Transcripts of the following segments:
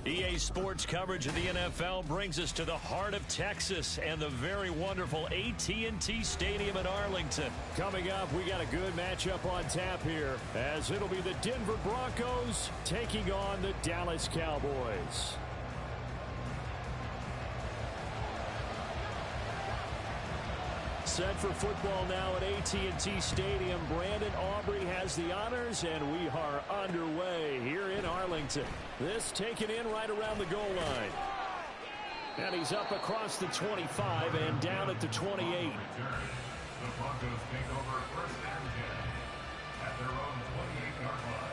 EA Sports coverage of the NFL brings us to the heart of Texas and the very wonderful AT&T Stadium in Arlington. Coming up, we got a good matchup on tap here, as it'll be the Denver Broncos taking on the Dallas Cowboys. Set for football now at AT&T Stadium. Brandon Aubrey has the honors, and we are underway here in Arlington. This taken in right around the goal line. And he's up across the 25 and down at the 28. The Broncos take over first and 10 at their own 28-yard line.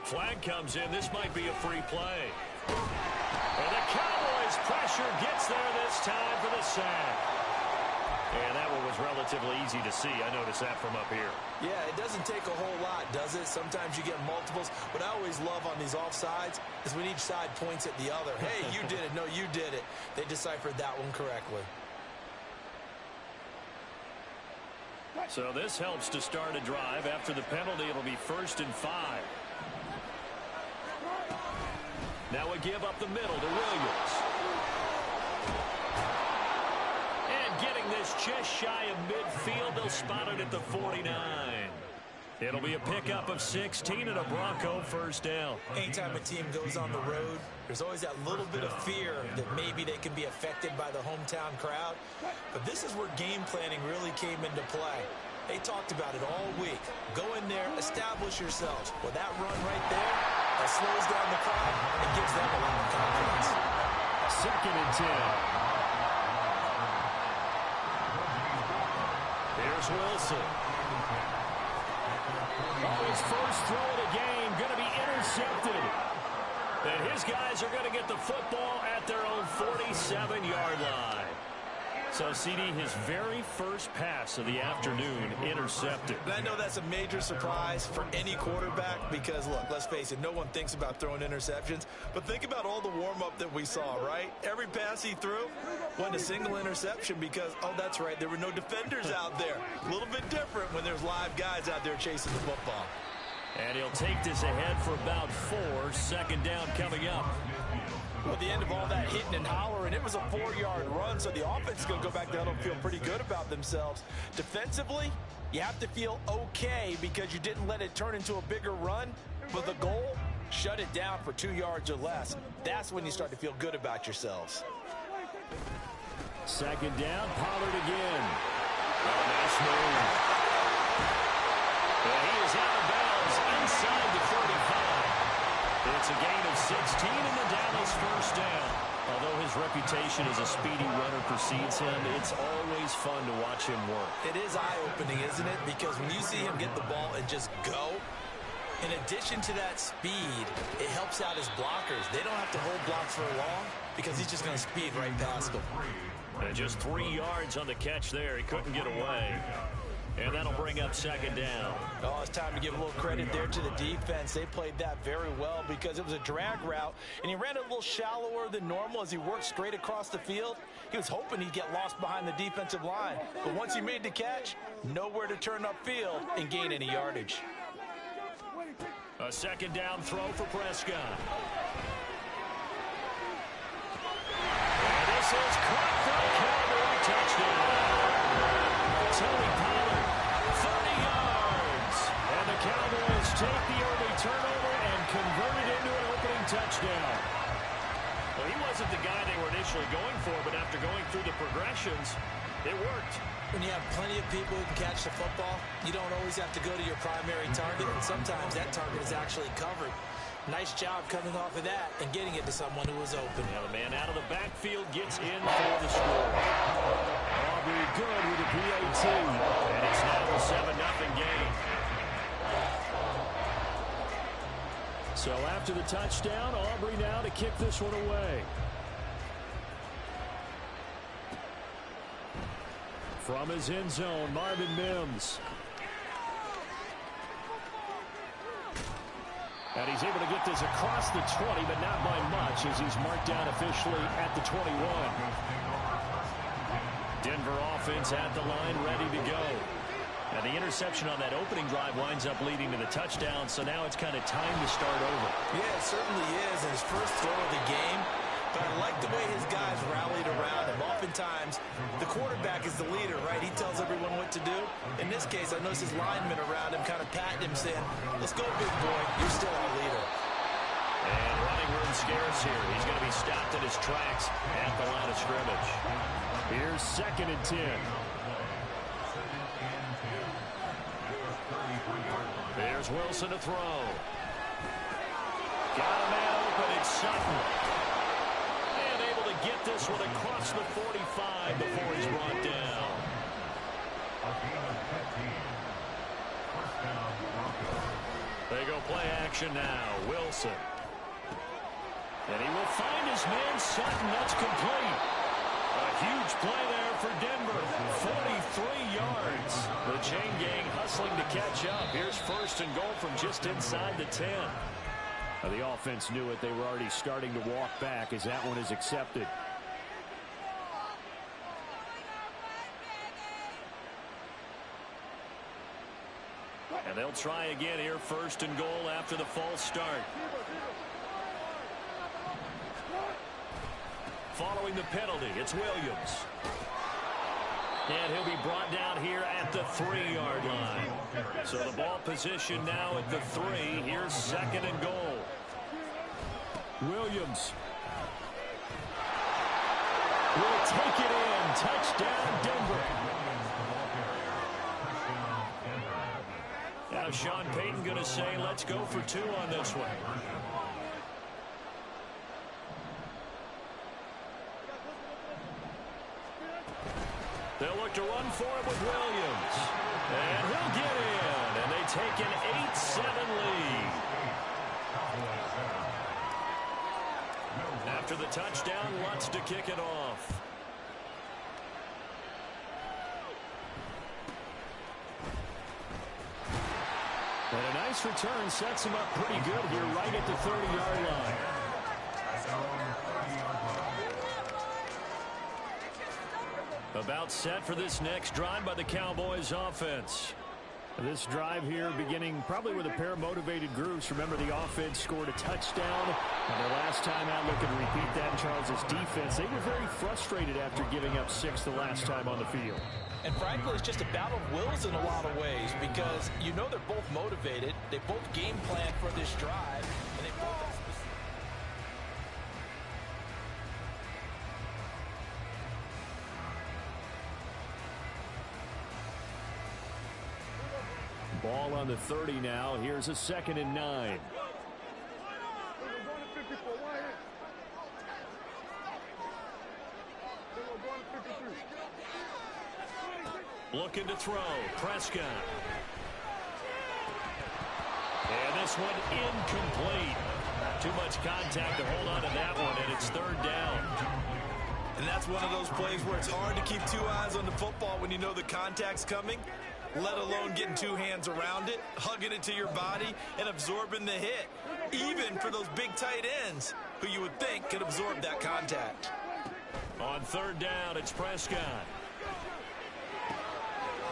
Flag comes in. This might be a free play. And the Cowboys' pressure gets there this time for the sack. And that one was relatively easy to see. I noticed that from up here. Yeah, it doesn't take a whole lot, does it? Sometimes you get multiples. What I always love on these offsides is when each side points at the other. Hey, you did it. No, you did it. They deciphered that one correctly. So this helps to start a drive. After the penalty, it'll be 1st and 5. Now a give up the middle to Williams. And getting this just shy of midfield, they'll spot it at the 49. It'll be a pickup of 16 and a Bronco first down. Anytime a team goes on the road, there's always that little bit of fear that maybe they can be affected by the hometown crowd. But this is where game planning really came into play. They talked about it all week. Go in there, establish yourselves. Well, that run right there, that slows down the crowd and gives them a lot of confidence. 2nd and 10. Here's Wilson. Oh, his first throw of the game going to be intercepted. And his guys are going to get the football at their own 47-yard line. So, CD, his very first pass of the afternoon intercepted. And I know that's a major surprise for any quarterback because, look, let's face it, no one thinks about throwing interceptions. But think about all the warm-up that we saw, right? Every pass he threw went a single interception because, oh, that's right, there were no defenders out there. A little bit different when there's live guys out there chasing the football. And he'll take this ahead for about 4. 2nd down coming up. Well, at the end of all that hitting and hollering, it was a 4-yard run, so the offense is going to go back down and feel pretty good about themselves. Defensively, you have to feel okay because you didn't let it turn into a bigger run. But the goal, shut it down for 2 yards or less. That's when you start to feel good about yourselves. 2nd down, Pollard again. Oh, nice move. Well, he is out of bounds inside the 35. It's a gain of 16 in the Dallas first down. Although his reputation as a speedy runner precedes him, it's always fun to watch him work. It is eye-opening, isn't it? Because when you see him get the ball and just go, in addition to that speed, it helps out his blockers. They don't have to hold blocks for long because he's just going to speed right past them. And just 3 yards on the catch there. He couldn't get away. And that'll bring up 2nd down. Oh, it's time to give a little credit there to the defense. They played that very well because it was a drag route, and he ran it a little shallower than normal as he worked straight across the field. He was hoping he'd get lost behind the defensive line. But once he made the catch, nowhere to turn upfield and gain any yardage. A 2nd down throw for Prescott. And this is caught for a Cowboy touchdown. Tony Pollard, 30 yards. And the Cowboys take the early turnover and convert it into an opening touchdown. Well, he wasn't the guy they were going for, but after going through the progressions, it worked. When you have plenty of people who can catch the football, you don't always have to go to your primary target, and sometimes that target is actually covered. Nice job coming off of that and getting it to someone who was open. Now the man out of the backfield gets in for the score. Aubrey good with the PAT. And it's now a 7-0 game. So after the touchdown, Aubrey now to kick this one away. From his end zone, Marvin Mims. And he's able to get this across the 20, but not by much, as he's marked down officially at the 21. Denver offense at the line, ready to go. And the interception on that opening drive winds up leading to the touchdown, so now it's kind of time to start over. Yeah, it certainly is, and his first throw of the game. But I like the way his guys rallied around him. Oftentimes, the quarterback is the leader, right? He tells everyone what to do. In this case, I noticed his linemen around him kind of patting him, saying, let's go, big boy. You're still our leader. And running room scarce here. He's going to be stopped in his tracks at the line of scrimmage. Here's 2nd and 10. There's Wilson to throw. Got a man open. It's Sutton. And able to get this one across the 45 before he's brought down. They go play action now. Wilson. And he will find his man Sutton. That's complete. A huge play there for Denver. 43 yards. The chain gang hustling to catch up. Here's 1st and goal from just inside the 10. Now the offense knew it. They were already starting to walk back as that one is accepted. And they'll try again here. 1st and goal after the false start. Following the penalty, it's Williams. And he'll be brought down here at the 3-yard line. So the ball position now at the 3. Here's 2nd and goal. Williams will take it in. Touchdown, Denver. Now Sean Payton going to say, let's go for 2 on this one. They'll look to run for it with Williams. And he'll get in. And they take an 8-7 lead. After the touchdown, Lutz to kick it off. And a nice return sets him up pretty good here right at the 30-yard line. About set for this next drive by the Cowboys offense. This drive here beginning probably with a pair of motivated groups. Remember, the offense scored a touchdown. And their last time out, looking to repeat that in Charles' defense. They were very frustrated after giving up 6 the last time on the field. And frankly, it's just a battle of wills in a lot of ways because you know they're both motivated. They both game plan for this drive. And they both have specific... Ball on the 30 now. Here's a 2nd and 9. Looking to throw. Prescott. And this one incomplete. Too much contact to hold on to that one, and it's 3rd down. And that's one of those plays where it's hard to keep 2 eyes on the football when you know the contact's coming, let alone getting 2 hands around it, hugging it to your body, and absorbing the hit, even for those big tight ends who you would think could absorb that contact. On 3rd down, it's Prescott.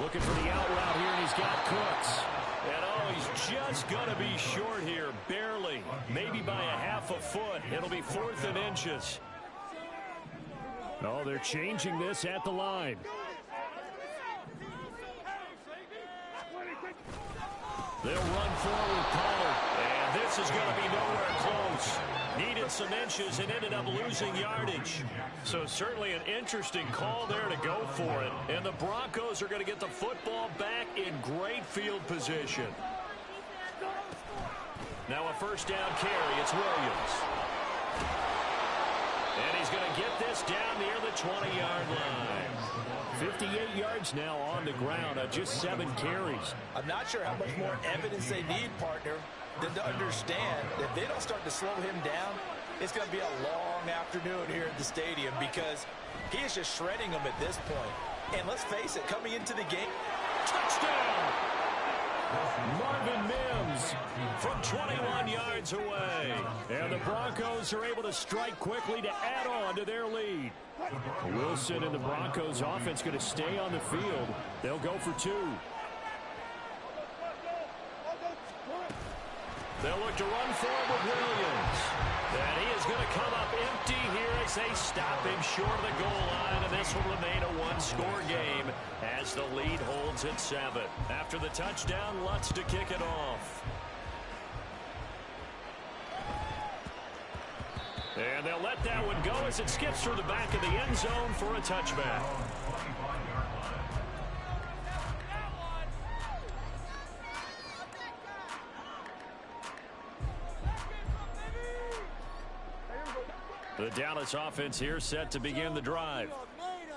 Looking for the out route here, and he's got Cooks. And oh, he's just going to be short here, barely, maybe by a half a foot. It'll be 4th and inches. Oh, they're changing this at the line. They'll run forward, Pollard. And this is going to be nowhere close. Needed lost some inches and ended up losing yardage. So certainly an interesting call there to go for it. And the Broncos are going to get the football back in great field position. Now a first down carry. It's Williams. And he's going to get this down near the 20-yard line. 58 yards now on the ground on just 7 carries. I'm not sure how much more evidence they need, partner, than to understand that if they don't start to slow him down, it's going to be a long afternoon here at the stadium because he is just shredding them at this point. And let's face it, coming into the game, touchdown! Marvin Mims from 21 yards away. And the Broncos are able to strike quickly to add on to their lead. Wilson and the Broncos offense going to stay on the field. They'll go for 2. They'll look to run forward with Williams. And he is going to come up empty here as they stop him short of the goal line. And this will remain a one-score game as the lead holds at 7. After the touchdown, Lutz to kick it off. And they'll let that one go as it skips through the back of the end zone for a touchback. The Dallas offense here set to begin the drive.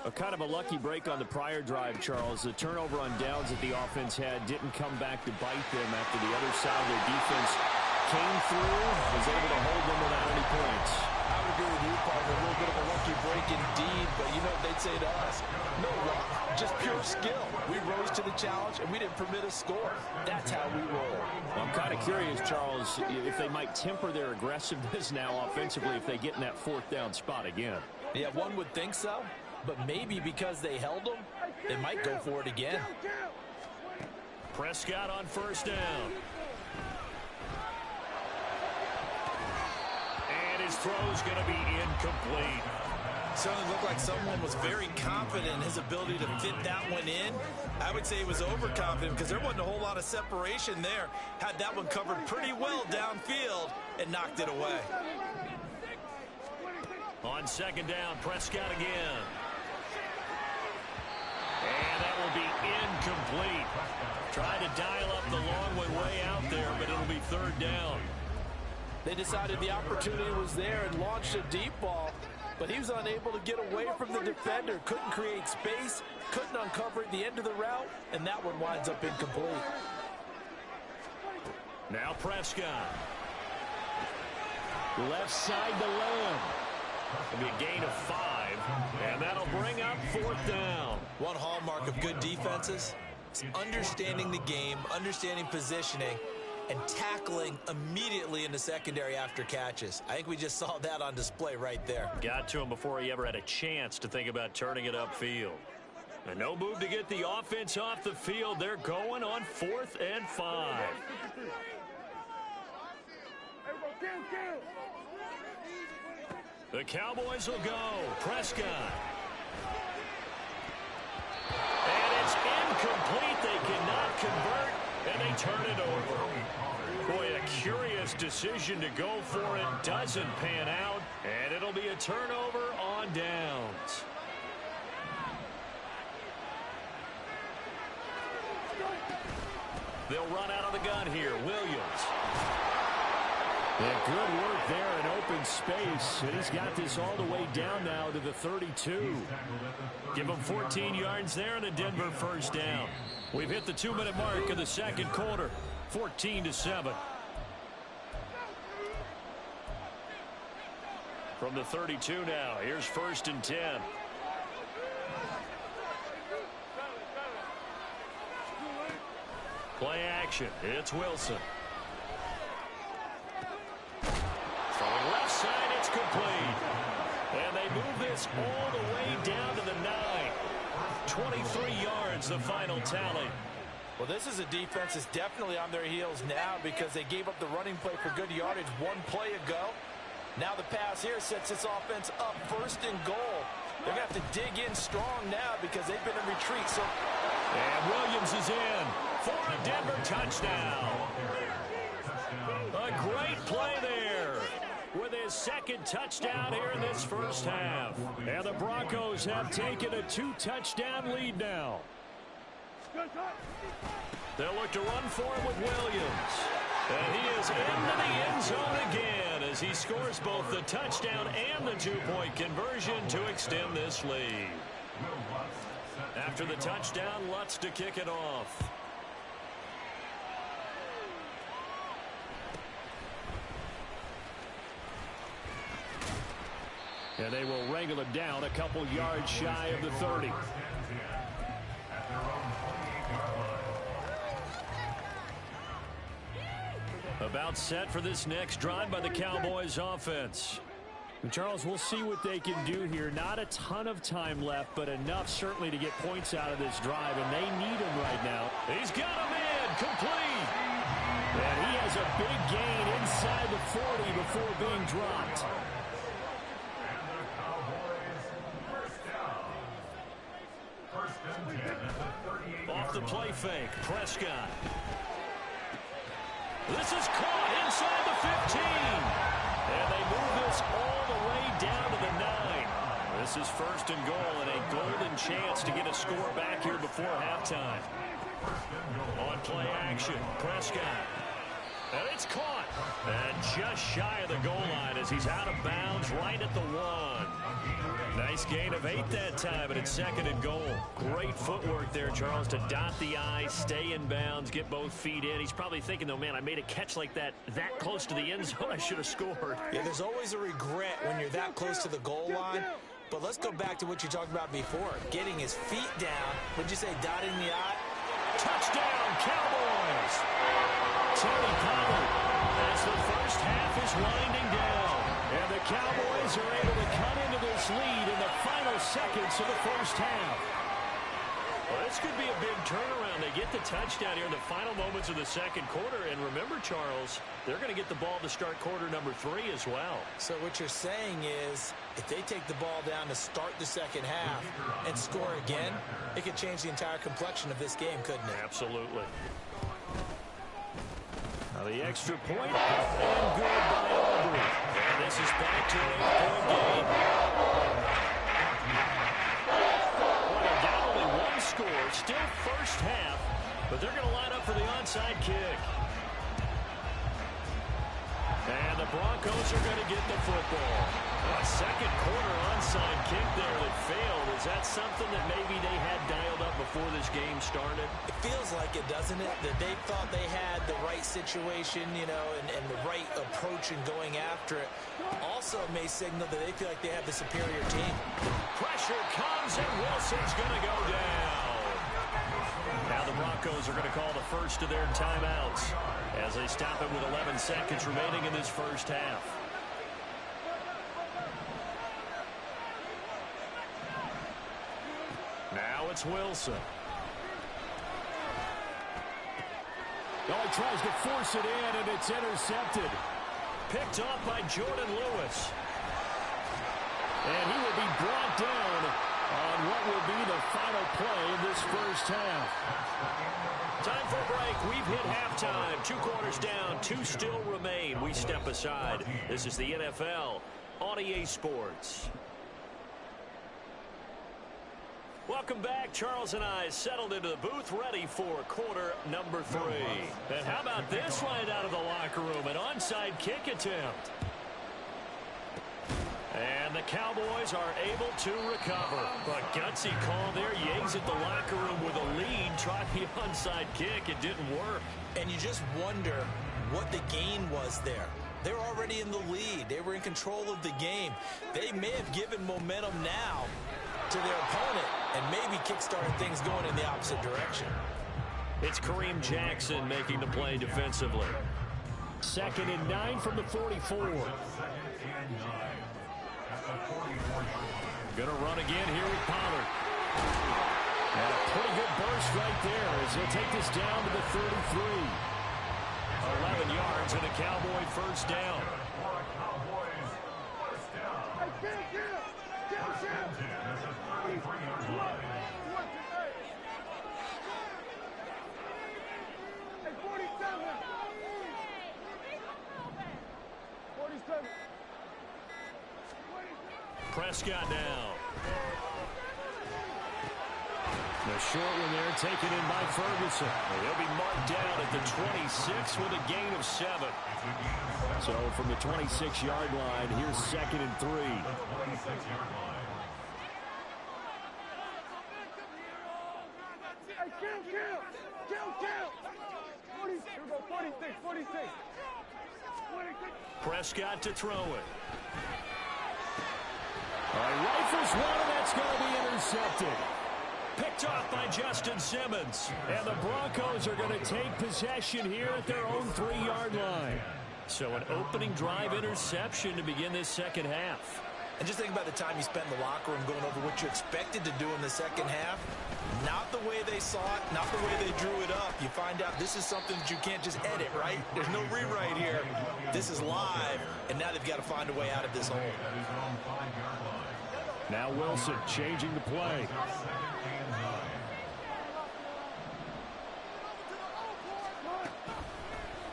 A kind of a lucky break on the prior drive, Charles. The turnover on downs that the offense had didn't come back to bite them after the other side of their defense came through, was able to hold them without any points. I would agree with you, partner. A little bit of a lucky break indeed, but you know what they'd say to us? No luck, just pure skill. We rose to the challenge, and we didn't permit a score. That's how we roll. I'm kind of curious, Charles, if they might temper their aggressiveness now offensively if they get in that 4th down spot again. Yeah, one would think so, but maybe because they held them, they might go for it again. Prescott on first down. And his throw's going to be incomplete. Certainly looked like someone was very confident in his ability to fit that one in. I would say he was overconfident because there wasn't a whole lot of separation there. Had that one covered pretty well downfield and knocked it away. On second down, Prescott again. And that will be incomplete. Tried to dial up the long one way out there, but it'll be 3rd down. They decided the opportunity was there and launched a deep ball, but he was unable to get away from the defender. Couldn't create space, couldn't uncover at the end of the route, and that one winds up incomplete. Now Prescott. Left side to Lamb. It'll be a gain of 5, and that'll bring up 4th down. One hallmark of good defenses is understanding the game, understanding positioning, and tackling immediately in the secondary after catches. I think we just saw that on display right there. Got to him before he ever had a chance to think about turning it upfield. And no move to get the offense off the field. They're going on 4th and 5. The Cowboys will go. Prescott. And it's incomplete. They cannot convert, and they turn it over. Boy, a curious decision to go for it. Doesn't pan out, and it'll be a turnover on downs. They'll run out of the gun here. Williams. Yeah, good work there in open space. And he's got this all the way down now to the 32. Give him 14 yards there and a Denver first down. We've hit the 2-minute mark of the second quarter. 14-7. From the 32 now, here's 1st and 10. Play action. It's Wilson. Throwing left side, it's complete. And they move this all the way down to the 9. 23 yards, the final tally. Well, this is a defense that's definitely on their heels now because they gave up the running play for good yardage one play ago. Now the pass here sets this offense up 1st and goal. They're going to have to dig in strong now because they've been in retreat. And Williams is in for a Denver touchdown. A great play there with his his second touchdown here in this first half. And the Broncos have taken a 2-touchdown lead now. They'll look to run for it with Williams. And he is into the end zone again as he scores both the touchdown and the 2-point conversion to extend this lead. After the touchdown, Lutz to kick it off. And they will wrangle it down a couple yards shy of the 30. About set for this next drive by the Cowboys offense. And Charles, we'll see what they can do here. Not a ton of time left, but enough certainly to get points out of this drive, and they need him right now. He's got him in, complete. And he has a big gain inside the 40 before being dropped. Off the play fake, Prescott. This is caught inside the 15. And they move this all the way down to the 9. This is first and goal and a golden chance to get a score back here before halftime. On play action, Prescott. And it's caught. And just shy of the goal line as he's out of bounds right at the 1. Nice gain of 8 that time, and it's second and goal. Great footwork there, Charles, to dot the I, stay in bounds, get both feet in. He's probably thinking, though, man, I made a catch like that close to the end zone. I should have scored. Yeah, there's always a regret when you're that close to the goal line. But let's go back to what you talked about before. Getting his feet down. What'd you say, dotting the I? Touchdown, Cowboys! Tony Pollard as the first half is winding down. And the Cowboys are able to cut into this lead in the final seconds of the first half. Well, this could be a big turnaround. They get the touchdown here in the final moments of the second quarter. And remember, Charles, they're going to get the ball to start quarter number 3 as well. So what you're saying is if they take the ball down to start the second half and score again, it could change the entire complexion of this game, couldn't it? Absolutely. Now the extra point, and good by Aubrey. And this is back to an 8-point game. Well, they're down only 1 score, still first half, but they're going to line up for the onside kick. And the Broncos are going to get the football. A second quarter onside kick there that failed. Is that something that maybe they had dialed up before this game started? It feels like it, doesn't it? That they thought they had the right situation, you know, and the right approach in going after it. Also may signal that they feel like they have the superior team. Pressure comes, and Wilson's going to go down. Now the Broncos are going to call the first of their timeouts as they stop it with 11 seconds remaining in this first half. Now it's Wilson. Oh, he tries to force it in, and it's intercepted. Picked off by Jordan Lewis. And he will be brought down on what will be the final play of this first half. Time for a break. We've hit halftime. 2 quarters down. 2 still remain. We step aside. This is the NFL on EA Sports. Welcome back. Charles and I settled into the booth, ready for quarter number 3. And how about this right out of the locker room? An onside kick attempt. And the Cowboys are able to recover. But gutsy call there. Yates at the locker room with a lead. Tried the onside kick. It didn't work. And you just wonder what the gain was there. They're already in the lead. They were in control of the game. They may have given momentum now to their opponent and maybe kickstarted things going in the opposite direction. It's Kareem Jackson making the play defensively. 2nd and 9 from the 44. Gonna run again here with Pollard. And a pretty good burst right there as he'll take this down to the 33. 11 yards and a Cowboy first down. Prescott now. The short one there taken in by Ferguson. He'll be marked down at the 26 with a gain of 7. So from the 26-yard line, here's 2nd and 3. Prescott to throw it. Rifles one, and that's going to be intercepted. Picked off by Justin Simmons. And the Broncos are going to take possession here at their own 3-yard line. So an opening drive interception to begin this second half. And just think about the time you spent in the locker room going over what you expected to do in the second half. Not the way they saw it, not the way they drew it up. You find out this is something that you can't just edit, right? There's no rewrite here. This is live, and now they've got to find a way out of this hole. Now Wilson changing the play.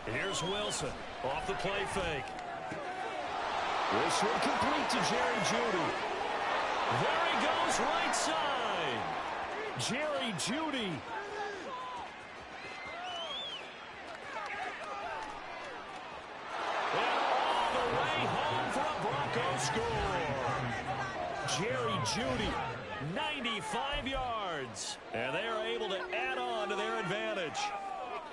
Here's Wilson off the play fake. This one complete to Jerry Jeudy. There he goes, right side. Jerry Jeudy. And all the way home for a Broncos score. Jerry Jeudy, 95 yards. And they are able to add on to their advantage.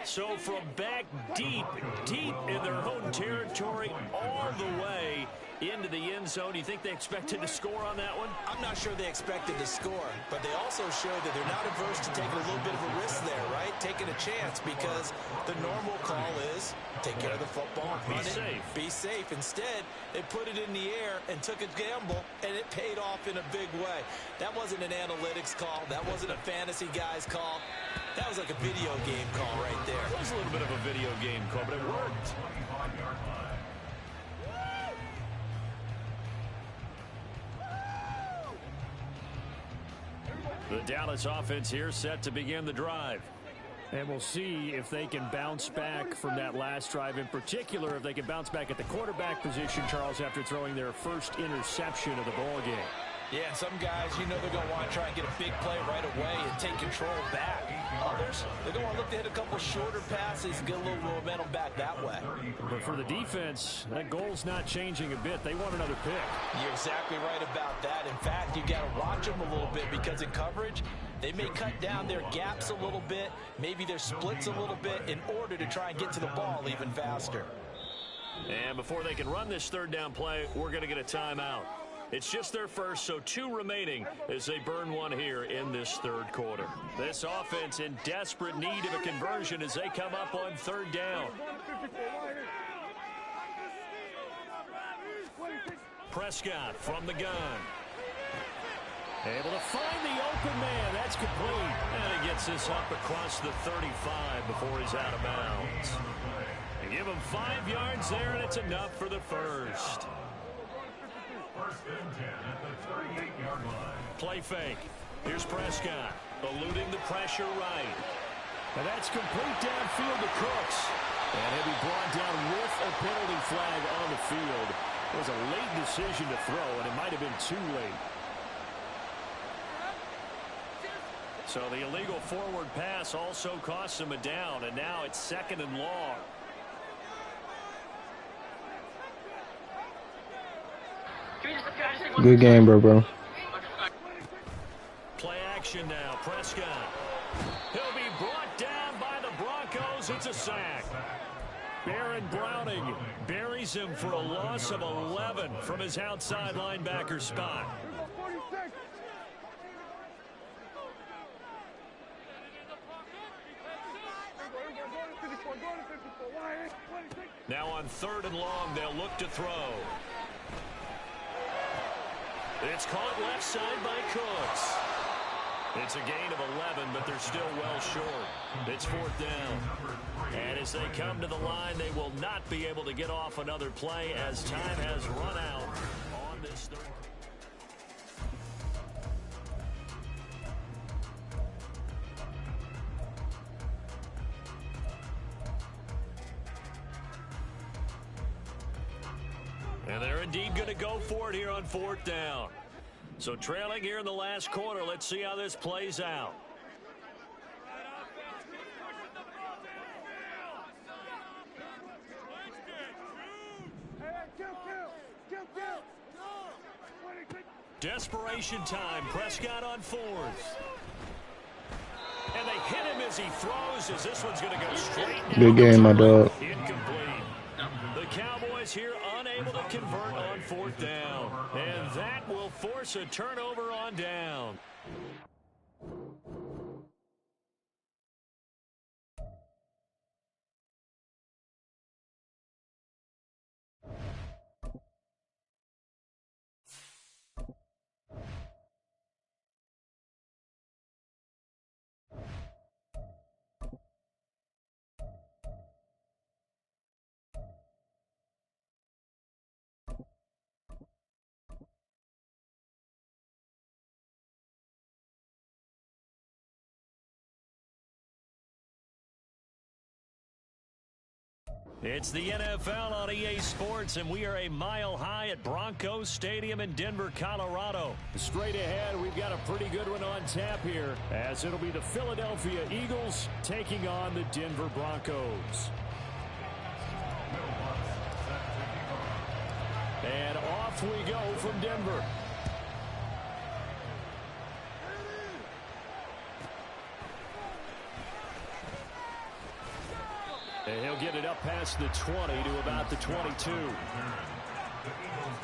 So from back deep in their own territory, all the way into the end zone. Do you think they expected to score on that one? I'm not sure they expected to score, but they also showed that they're not averse to taking a little bit of a risk there, right? Taking a chance, because the normal call is take care of the football, run it, be safe. Instead, they put it in the air and took a gamble, and it paid off in a big way. That wasn't an analytics call. That wasn't a fantasy guy's call. That was like a video game call right there. It was a little bit of a video game call, but it worked. The Dallas offense here set to begin the drive. And we'll see if they can bounce back from that last drive. In particular, if they can bounce back at the quarterback position, Charles, after throwing their first interception of the ball game. Yeah, some guys, you know, they're going to want to try and get a big play right away and take control back. Others, they're going to want to look to hit a couple shorter passes, get a little momentum back that way. But for the defense, that goal's not changing a bit. They want another pick. You're exactly right about that. In fact, you got to watch them a little bit, because in coverage, they may cut down their gaps a little bit, maybe their splits a little bit, in order to try and get to the ball even faster. And before they can run this third down play, we're going to get a timeout. It's just their first, so 2 remaining as they burn one here in this third quarter. This offense in desperate need of a conversion as they come up on third down. Prescott from the gun. Able to find the open man. That's complete. And he gets this up across the 35 before he's out of bounds. They give him 5 yards there, and it's enough for the first. First and 10 at the 38-yard line. Play fake. Here's Prescott, eluding the pressure right. And that's complete downfield to Cooks. And he'll be brought down with a penalty flag on the field. It was a late decision to throw, and it might have been too late. So the illegal forward pass also costs him a down, and now it's 2nd and long. Good game, bro. Play action now. Prescott. He'll be brought down by the Broncos. It's a sack. Baron Browning buries him for a loss of 11 from his outside linebacker spot. Now on 3rd and long, they'll look to throw. It's caught left side by Cooks. It's a gain of 11, but they're still well short. It's 4th down. And as they come to the line, they will not be able to get off another play as time has run out on this third. And they're indeed going to go for it here on 4th down. So trailing here in the last quarter. Let's see how this plays out. Desperation time. Prescott on fourth. And they hit him as he throws, as this one's going to go straight down. Good game, my dog. Incomplete. The Cowboys here unable to convert on fourth down. And that will force a turnover on down. It's the NFL on EA Sports, and we are a mile high at Broncos Stadium in Denver, Colorado. Straight ahead, we've got a pretty good one on tap here, as it'll be the Philadelphia Eagles taking on the Denver Broncos. And off we go from Denver. And he'll get it up past the 20 to about the 22. The Eagles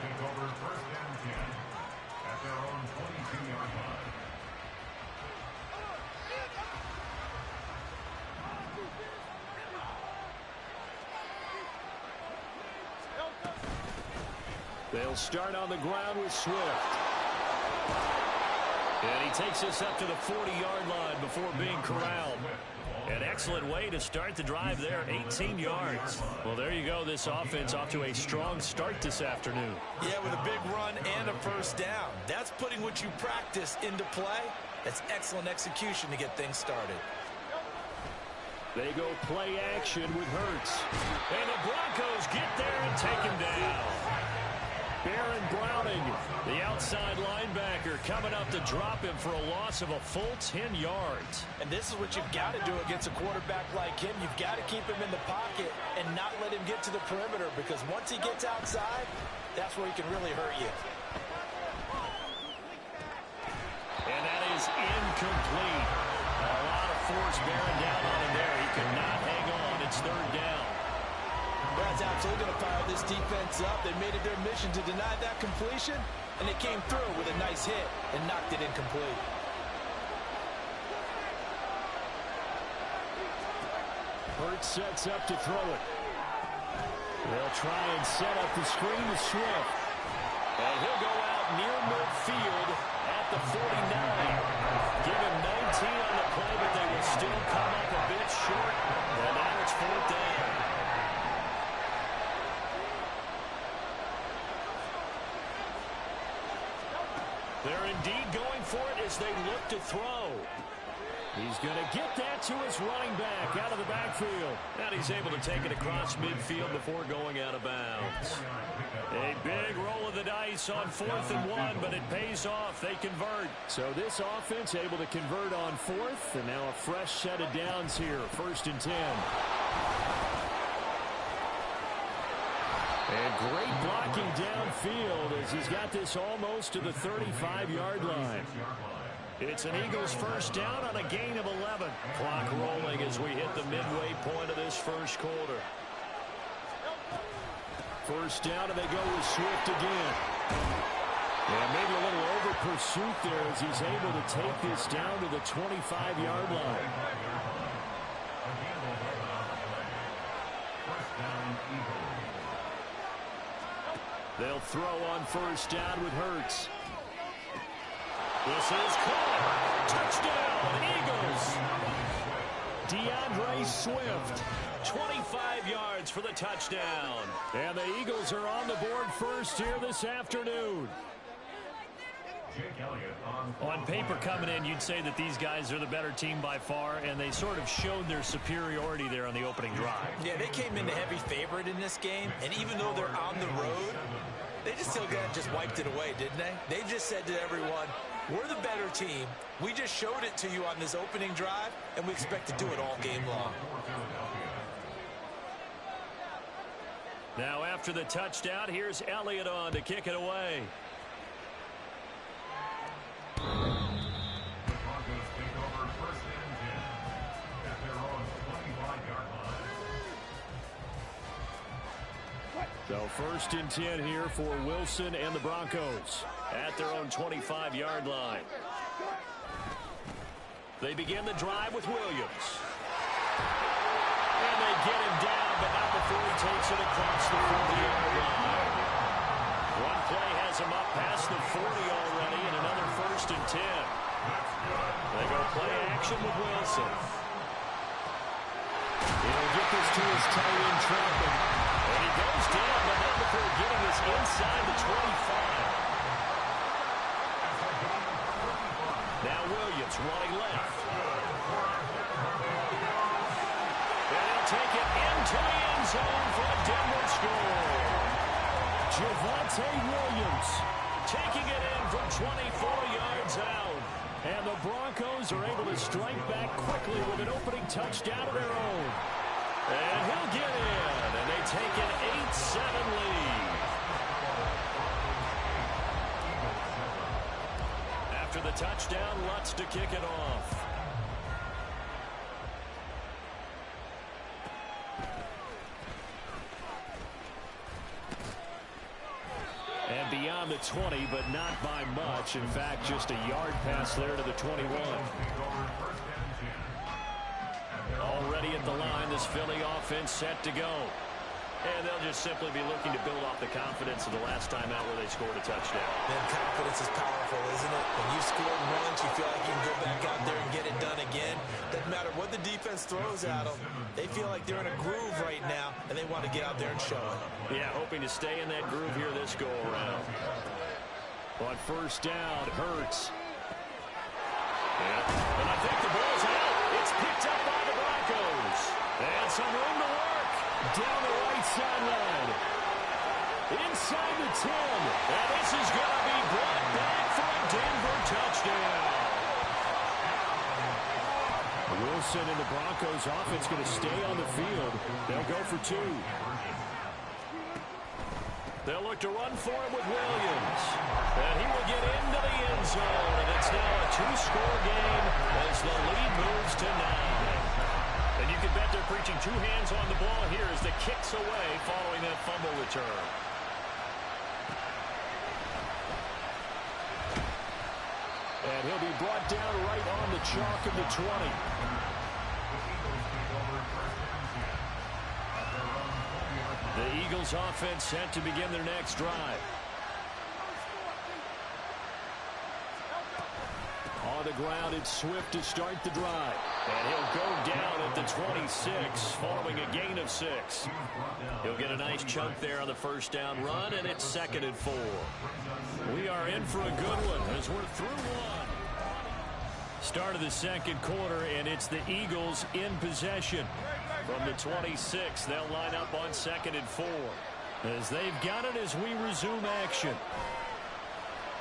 take over first and 10 at their own 22-yard line. They'll start on the ground with Swift. And he takes us up to the 40-yard line before being corralled. An excellent way to start the drive there, 18 yards. Well, there you go. This offense off to a strong start this afternoon. Yeah, with a big run and a first down. That's putting what you practice into play. That's excellent execution to get things started. They go play action with Hurts. And the Broncos get there and take him down. Baron Browning, the outside linebacker, coming up to drop him for a loss of a full 10 yards. And this is what you've got to do against a quarterback like him. You've got to keep him in the pocket and not let him get to the perimeter, because once he gets outside, that's where he can really hurt you. And that is incomplete. A lot of force bearing down on him there. He could not hang on. It's third down. Brad's absolutely going to fire this defense up. They made it their mission to deny that completion, and they came through with a nice hit and knocked it incomplete. Hurts sets up to throw it. They'll try and set up the screen to Swift. And he'll go out near midfield at the 49. Give him 19 on the play, but they will still come up a bit short. And now it's fourth down. They're indeed going for it as they look to throw. He's going to get that to his running back out of the backfield. And he's able to take it across midfield before going out of bounds. A big roll of the dice on 4th and 1, but it pays off. They convert. So this offense able to convert on 4th, and now a fresh set of downs here, 1st and 10. And great blocking downfield as he's got this almost to the 35-yard line. It's an Eagles first down on a gain of 11. Clock rolling as we hit the midway point of this first quarter. First down, and they go with Swift again. And maybe a little over pursuit there as he's able to take this down to the 25-yard line. They'll throw on first down with Hurts. This is caught. Touchdown, Eagles. DeAndre Swift, 25 yards for the touchdown. And the Eagles are on the board first here this afternoon. On paper coming in, you'd say that these guys are the better team by far, and they sort of showed their superiority there on the opening drive. Yeah, they came in the heavy favorite in this game, and even though they're on the road, They just still just wiped it away, didn't they? They just said to everyone, we're the better team. We just showed it to you on this opening drive, and we expect to do it all game long. Now after the touchdown, here's Elliott on to kick it away. The Broncos take over first and 10 at their own 25-yard line. So first and 10 here for Wilson and the Broncos at their own 25-yard line. They begin the drive with Williams. And they get him down, but not before he takes it across the 40-yard line. One play has him up past the 40 already, and another first and 10. They go play action with Wilson. He'll get this to his tight end, Troutman. And he goes down, but not before getting us inside the 25. Now Williams running left. And he'll take it into the end zone for a Denver score. Javonte Williams taking it in from 24 yards out. And the Broncos are able to strike back quickly with an opening touchdown of their own. And he'll get in, and they take an 8-7 lead. After the touchdown, Lutz to kick it off. And beyond the 20, but not by much. In fact, just a yard pass there to the 21. Already at the line, this Philly offense set to go. And they'll just simply be looking to build off the confidence of the last time out where they scored a touchdown. Man, confidence is powerful, isn't it? When you scored once, you feel like you can go back out there and get it done again. Doesn't matter what the defense throws at them. They feel like they're in a groove right now, and they want to get out there and show it. Yeah, hoping to stay in that groove here this go-around. On first down, Hurts. And I think the ball's out. It's picked up by the Broncos. And some room to work. Down the right sideline. Inside the 10. And this is going to be brought back for a Denver touchdown. Wilson and the Broncos offense going to stay on the field. They'll go for two. They'll look to run for it with Williams. And he will get into the end zone. And it's now a two-score game as the lead moves to 9. And you can bet they're preaching two hands on the ball here as the kick's away following that fumble return. And he'll be brought down right on the chalk of the 20. The Eagles offense set to begin their next drive. On the ground, it's Swift to start the drive. And he'll go down at the 26 following a gain of 6. He'll get a nice chunk there on the first down run, and it's 2nd and 4. We are in for a good one as we're through one. Start of the second quarter, and it's the Eagles in possession. From the 26, they'll line up on 2nd and 4. As they've got it as we resume action.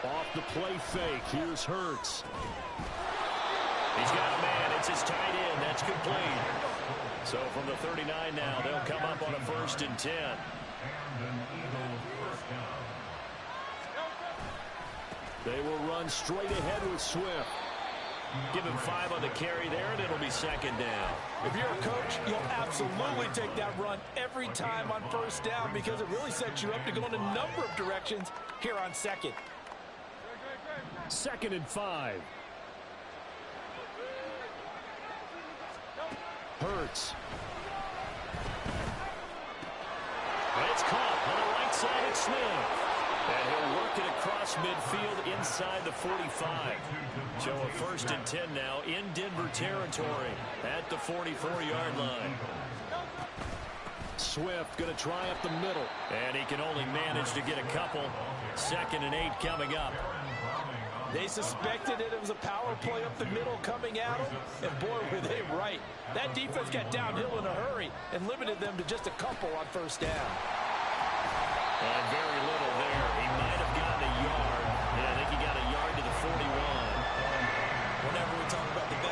Off the play fake, here's Hurts. He's got a man, it's his tight end, that's complete. So from the 39 now, they'll come up on a 1st and 10. They will run straight ahead with Swift. Give him 5 on the carry there, and it'll be 2nd down. If you're a coach, you'll absolutely take that run every time on 1st down because it really sets you up to go in a number of directions here on 2nd. 2nd and 5. Hurts. And it's caught on the right side at Smith. And he'll work it across midfield inside the 45. So a 1st and 10 now in Denver territory at the 44-yard line. Swift going to try up the middle. And he can only manage to get a couple. 2nd and 8 coming up. They suspected it was a power play up the middle coming at them, and boy, were they right. That defense got downhill in a hurry and limited them to just a couple on 1st down. And very little there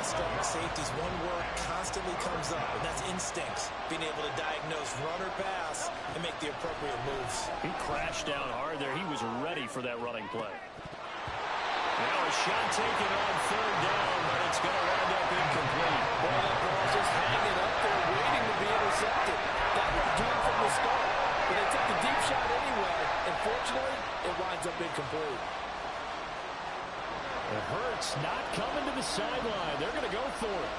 strong safeties, one word constantly comes up, and that's instincts. Being able to diagnose run or pass and make the appropriate moves. He crashed down hard there. He was ready for that running play. Now a shot taken on third down, but it's going to wind up incomplete. Well, that ball's just hanging up there waiting to be intercepted. That was due from the start. But they took the deep shot anyway, and fortunately, it winds up incomplete. It hurts not coming to the sideline. They're going to go for it.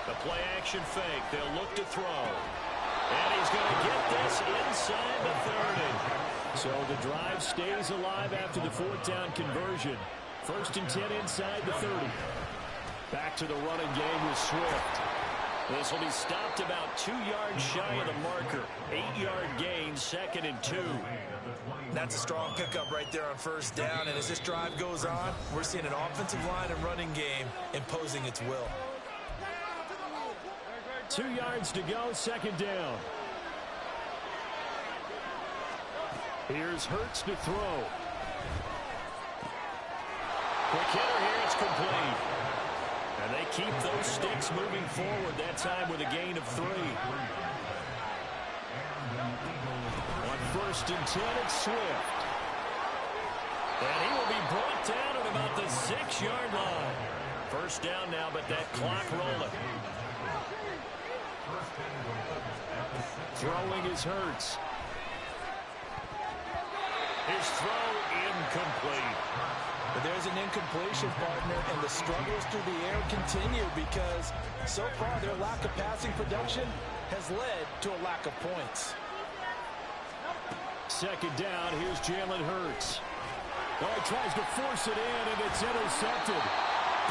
The play action fake. They'll look to throw. And he's going to get this inside the 30. So the drive stays alive after the fourth down conversion. 1st and 10 inside the 30. Back to the running game with Swift. This will be stopped about 2 yards shy of the marker. 8-yard gain, 2nd and 2. That's a strong pickup right there on first down. And as this drive goes on, we're seeing an offensive line and running game imposing its will. 2 yards to go, 2nd down. Here's Hurts to throw. Quick hitter here, it's complete. And they keep those sticks moving forward, that time with a gain of 3. On 1st and 10, it's Swift. And he will be brought down at about the 6-yard line. First down now, but that clock rolling. Throwing is Hurts. His throw incomplete. But there's an incompletion, partner, and the struggles through the air continue because so far their lack of passing production has led to a lack of points. 2nd down, here's Jalen Hurts. Oh, he tries to force it in, and it's intercepted.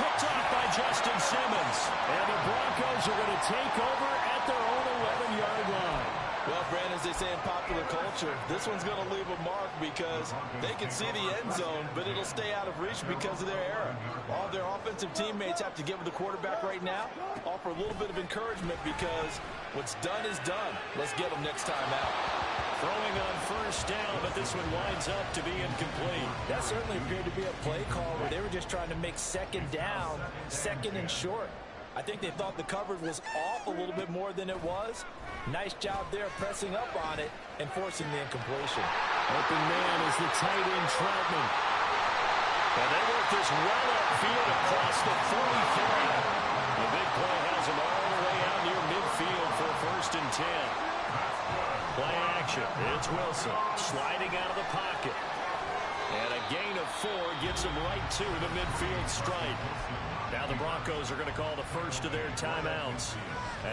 Picked off by Justin Simmons. And the Broncos are going to take over at their own 11-yard line. Well, Brandon, as they say in popular culture, this one's going to leave a mark because they can see the end zone, but it'll stay out of reach because of their error. All their offensive teammates have to get with the quarterback right now, offer a little bit of encouragement because what's done is done. Let's get them next time out. Throwing on first down, but this one winds up to be incomplete. That certainly appeared to be a play call where they were just trying to make 2nd down, 2nd and short. I think they thought the coverage was off a little bit more than it was. Nice job there pressing up on it and forcing the incompletion. Open man is the tight end Troutman. And they work this well upfield across the 43. The big play has him all the way out near midfield for 1st and 10. Play action. It's Wilson sliding out of the pocket. And a gain of 4 gets him right to the midfield stripe. Now the Broncos are going to call the first of their timeouts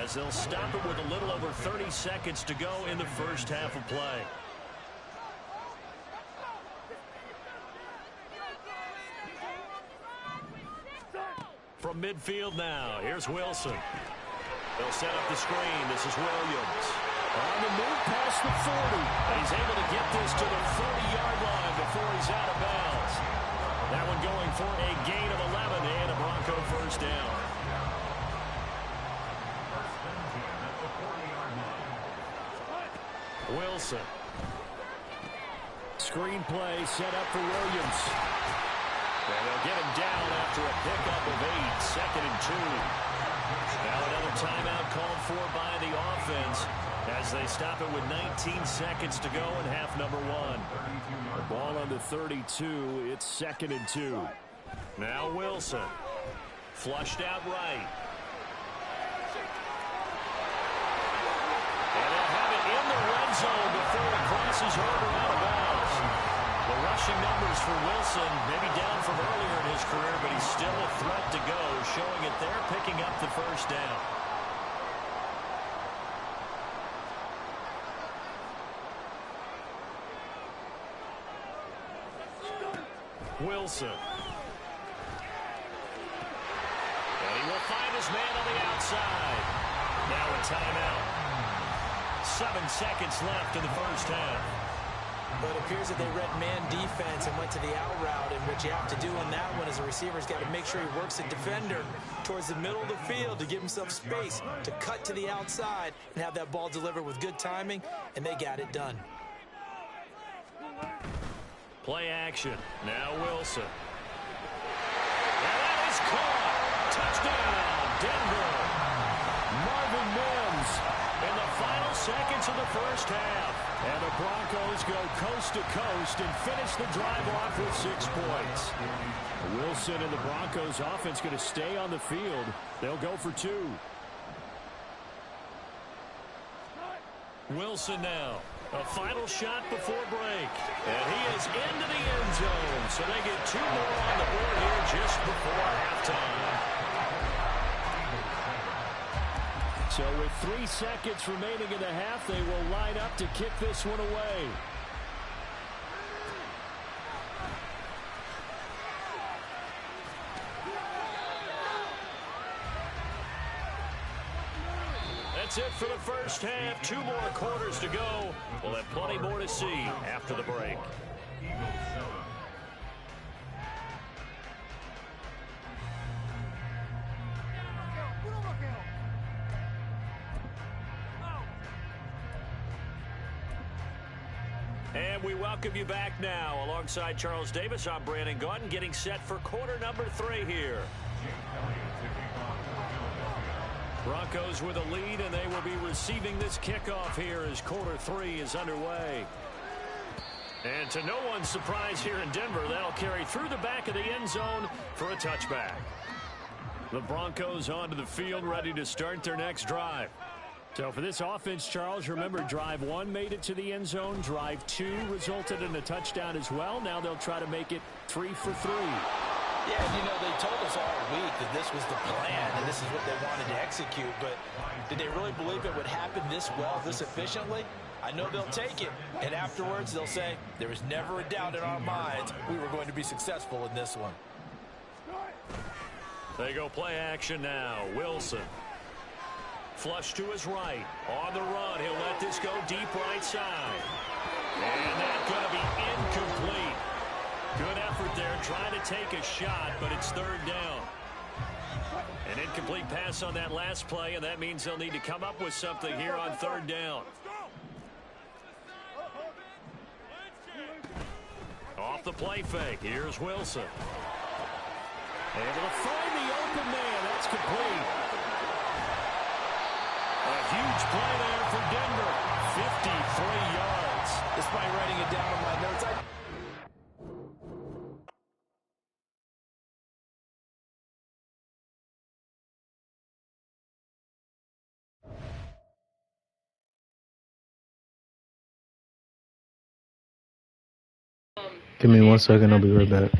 as they'll stop it with a little over 30 seconds to go in the first half of play. From midfield now, here's Wilson. They'll set up the screen. This is Williams. On the move past the 40. And he's able to get this to the 40-yard line before he's out of bounds. That one going for a gain of 11 and a Bronco first down. Wilson. Screen play set up for Williams. And they'll get him down after a pickup of 8, 2nd and 2. Now another timeout called for by the offense as they stop it with 19 seconds to go in half number 1. The ball on the 32. It's 2nd and 2. Now Wilson. Flushed out right. And they'll have it in the red zone before it crosses over out of bounds. The rushing numbers for Wilson maybe down from earlier in his career, but he's still a threat to go, showing it there, picking up the first down. Wilson. And he will find his man on the outside. Now a timeout. 7 seconds left in the first half. But it appears that they read man defense and went to the out route, and what you have to do on that one is a receiver's got to make sure he works the defender towards the middle of the field to give himself space to cut to the outside and have that ball delivered with good timing, and they got it done. Play action. Now Wilson. Denver. Marvin Mims in the final seconds of the first half. And the Broncos go coast to coast and finish the drive off with 6 points. Wilson and the Broncos offense going to stay on the field. They'll go for 2. Wilson now. A final shot before break. And he is into the end zone. So they get 2 more on the board here just before halftime. So with 3 seconds remaining in the half, they will line up to kick this one away. That's it for the first half. 2 more quarters to go. We'll have plenty more to see after the break. And we welcome you back now. Alongside Charles Davis, I'm Brandon Gaudin, getting set for quarter number 3 here. Broncos with a lead, and they will be receiving this kickoff here as quarter 3 is underway. And to no one's surprise here in Denver, that'll carry through the back of the end zone for a touchback. The Broncos onto the field, ready to start their next drive. So for this offense, Charles, remember drive 1 made it to the end zone. Drive 2 resulted in a touchdown as well. Now they'll try to make it 3 for 3. Yeah, and they told us all week that this was the plan and this is what they wanted to execute, but did they really believe it would happen this well, this efficiently? I know they'll take it, and afterwards they'll say, there was never a doubt in our minds we were going to be successful in this one. They go play action now. Wilson. Flush to his right. On the run, he'll let this go deep right side. And that's going to be incomplete. Good effort there, trying to take a shot, but it's 3rd down. An incomplete pass on that last play, and that means they'll need to come up with something here on 3rd down. Off the play fake, here's Wilson. Able to find the open man, that's complete. A huge play there for Denver, 53 yards. Despite writing it down on my notes, Give me 1 second, I'll be right back.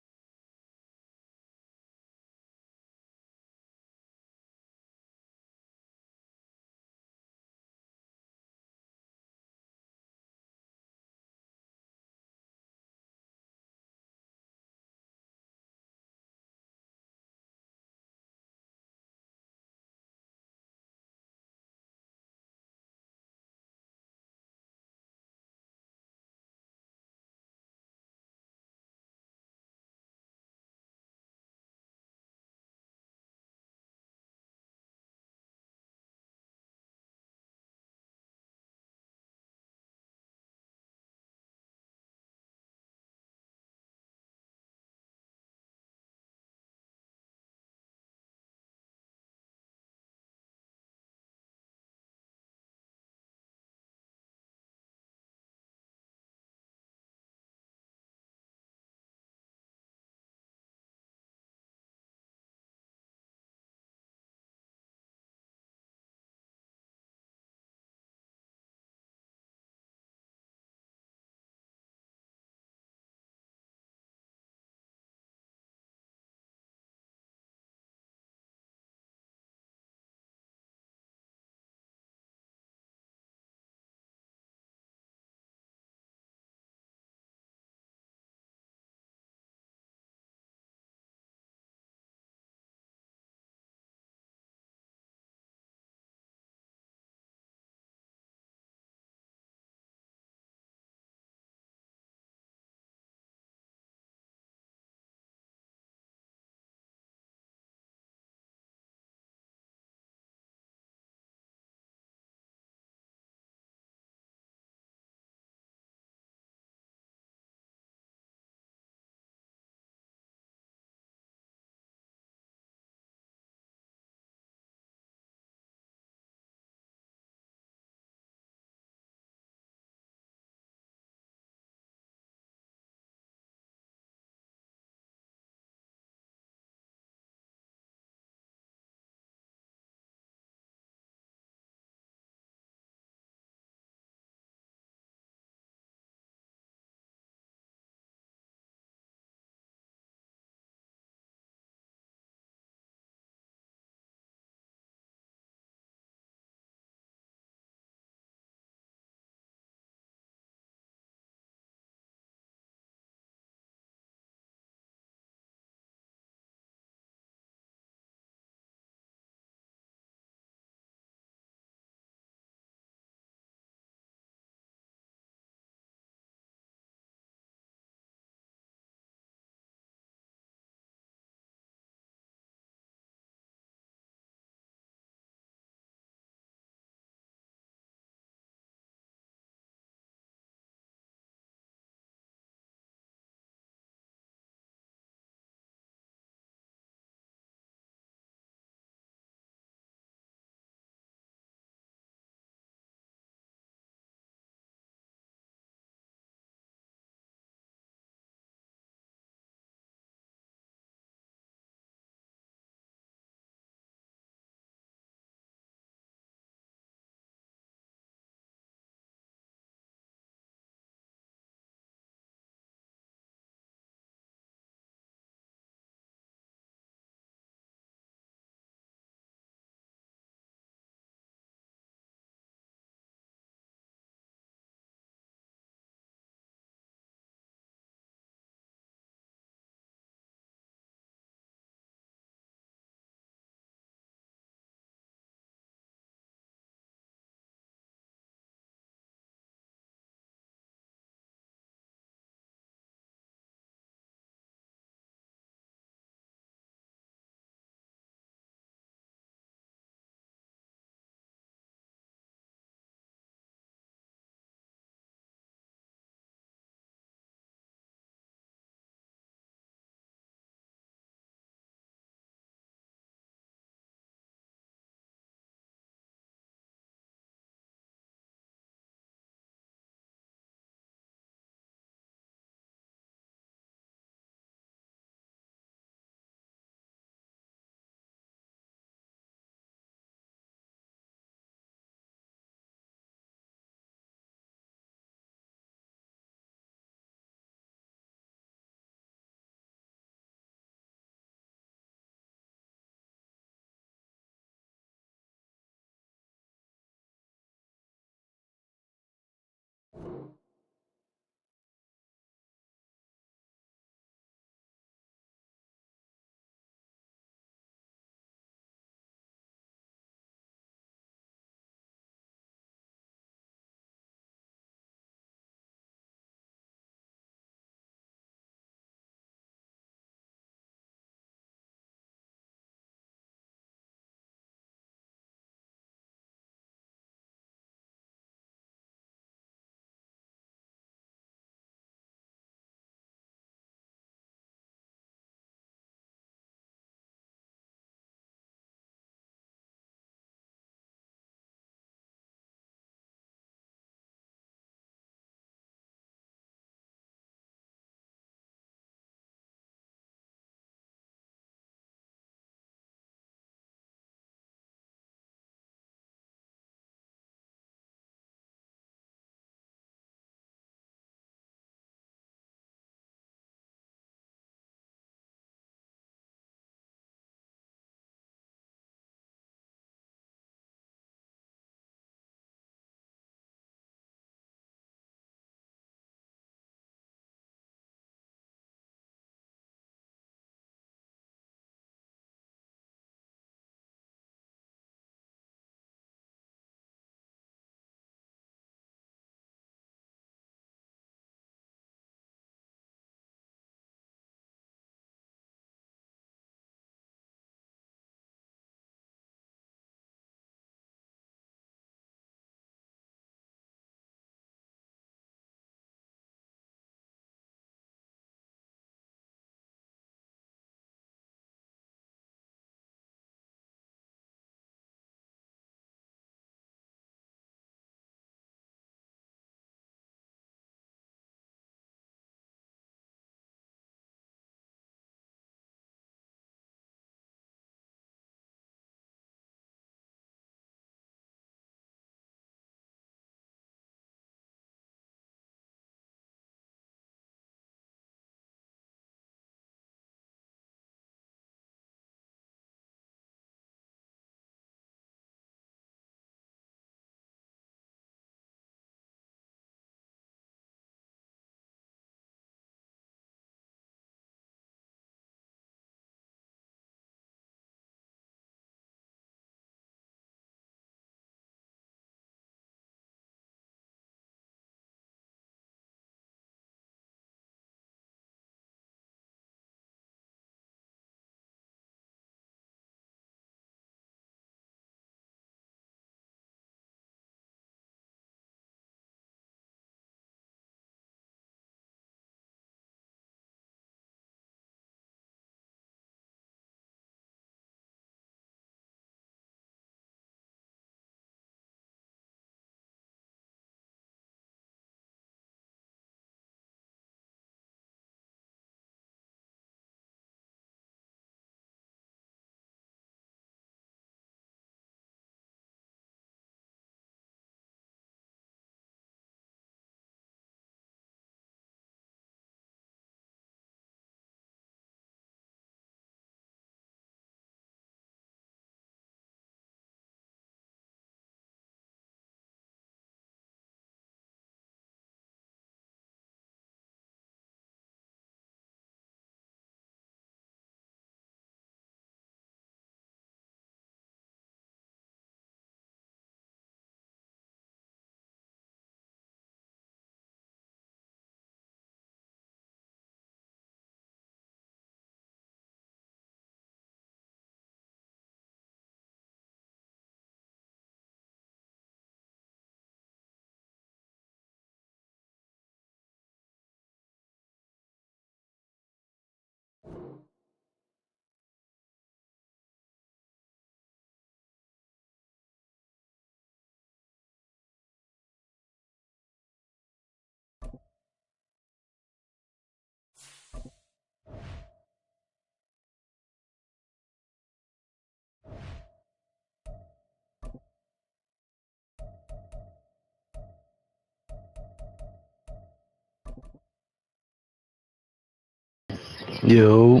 Yo.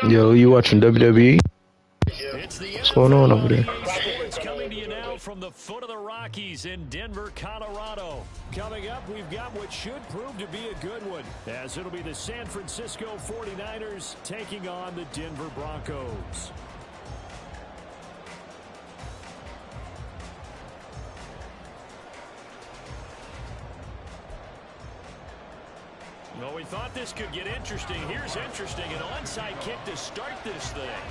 Yo, you watching WWE? What's going on over there? Sports coming to you now from the foot of the Rockies in Denver, Colorado. Coming up, we've got what should prove to be a good one, as it'll be the San Francisco 49ers taking on the Denver Broncos. Well, we thought this could get interesting. Here's interesting. An onside kick to start this thing.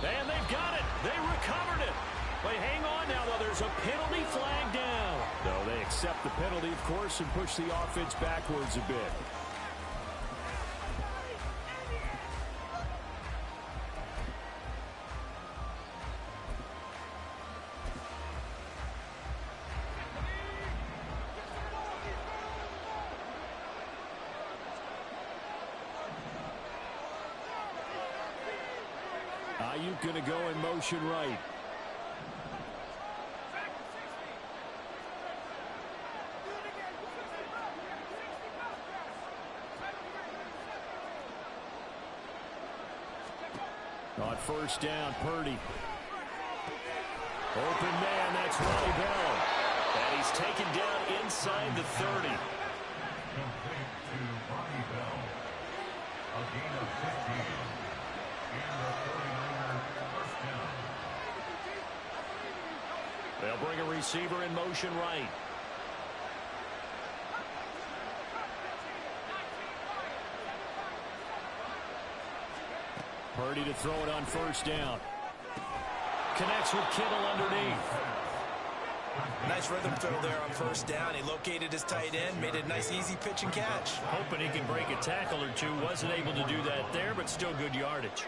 And they've got it. They recovered it. But hang on now, though. There's a penalty flag down. No, they accept the penalty, of course, and push the offense backwards a bit. Ayuk going to go in motion right. On first down, Purdy. Open man, that's Ronnie Bell. And he's taken down inside the 30. Complete to Ronnie Bell. A gain of 15. And the 49ers first down. They'll bring a receiver in motion right. Purdy to throw it on first down. Connects with Kittle underneath. Nice rhythm throw there on first down. He located his tight end, made a nice easy pitch and catch. Hoping he can break a tackle or two. Wasn't able to do that there, but still good yardage.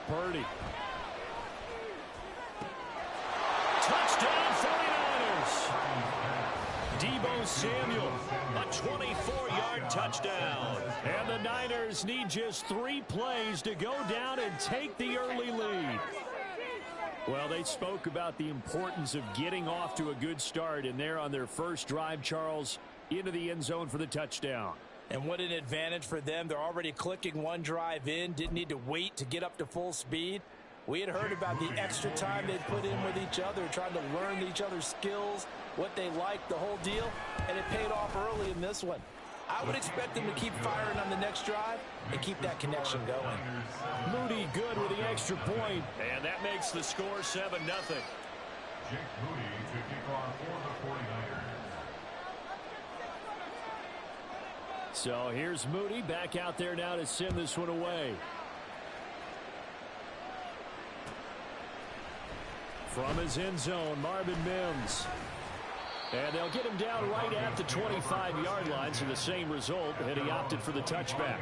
Purdy. Touchdown 49ers. Deebo Samuel, a 24-yard touchdown. And the Niners need just 3 plays to go down and take the early lead. Well, they spoke about the importance of getting off to a good start, and they're on their first drive, Charles, into the end zone for the touchdown. And what an advantage for them. They're already clicking one drive in. Didn't need to wait to get up to full speed. We had heard about the extra time they'd put in with each other, trying to learn each other's skills, what they liked, the whole deal, and it paid off early in this one. I would expect them to keep firing on the next drive and keep that connection going. Moody good with the extra point, and that makes the score 7-0. Jake Moody to kick off for the 49ers. So here's Moody back out there now to send this one away. From his end zone, Marvin Mims. And they'll get him down right at the 25-yard line, so the same result, and he opted for the touchback.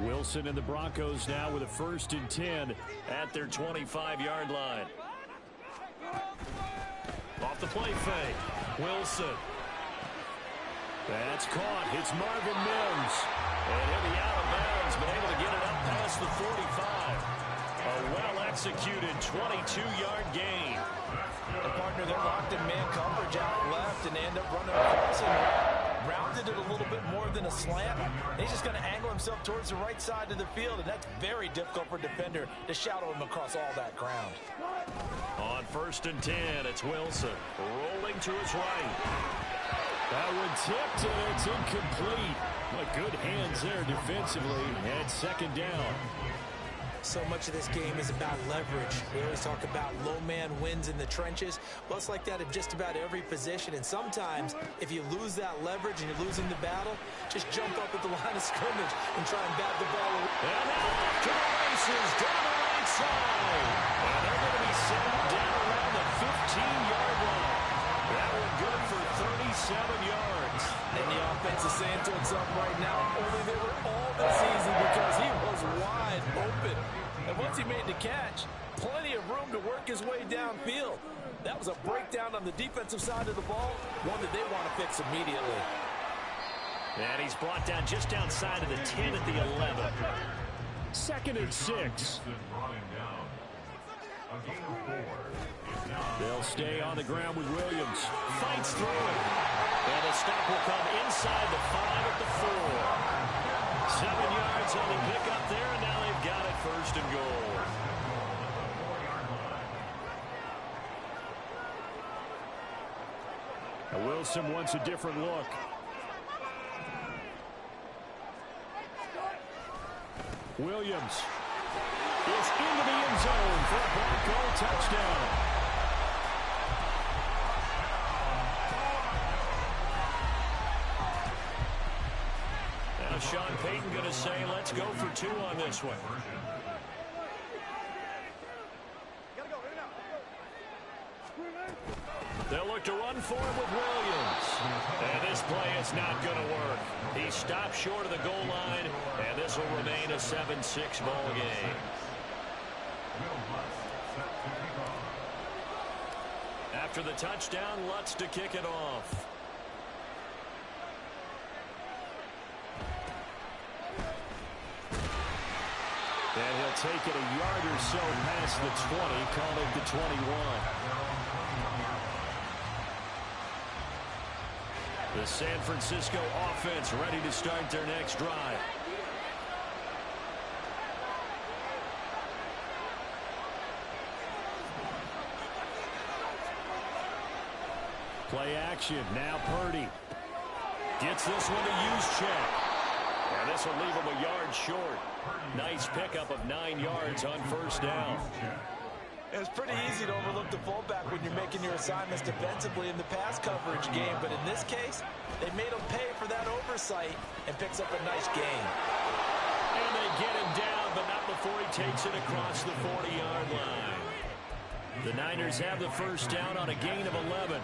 Wilson and the Broncos now with a 1st and 10 at their 25-yard line. Off the play fake. Wilson. That's caught. It's Marvin Mims. And he'll be out of bounds, but able to get it up past the 45. A well-executed 22-yard gain. The partner, they're locked in man coverage out left, and they end up running across and rounded it a little bit more than a slant. He's just going to angle himself towards the right side of the field, and that's very difficult for a defender to shadow him across all that ground. On 1st and 10, it's Wilson rolling to his right. That one tipped, and it's incomplete. But good hands there defensively, and 2nd down. So much of this game is about leverage. We always talk about low man wins in the trenches. Well, it's like that in just about every position. And sometimes, if you lose that leverage and you're losing the battle, just jump up at the line of scrimmage and try and bat the ball away. And now off to the races down the right side. And they're going to be sent down around the 15-yard line. That one good for 37 yards. And the offense is saying to itself right now, only their once he made the catch, plenty of room to work his way downfield. That was a breakdown on the defensive side of the ball, one that they want to fix immediately. And he's brought down just outside of the 10 at the 11. 2nd and 6. They'll stay on the ground with Williams. Fights through it. And the stop will come inside the 5 at the 4. 7 yards on the pickup there, and now they've got it 1st and goal. Now Wilson wants a different look. Williams is into the end zone for a Bronco touchdown. Now Sean Payton going to say, let's go for 2 on this one. They'll look to run for him with Williams. And this play is not going to work. He stopped short of the goal line, and this will remain a 7-6 ball game. After the touchdown, Lutz to kick it off. And he'll take it a yard or so past the 20, call it the 21. The San Francisco offense ready to start their next drive. Play action. Now Purdy gets this one to use check. And this will leave him a yard short. Nice pickup of 9 yards on 1st down. It's pretty easy to overlook the fullback when you're making your assignments defensively in the pass coverage game, but in this case, they made him pay for that oversight and picks up a nice gain. And they get him down, but not before he takes it across the 40-yard line. The Niners have the 1st down on a gain of 11.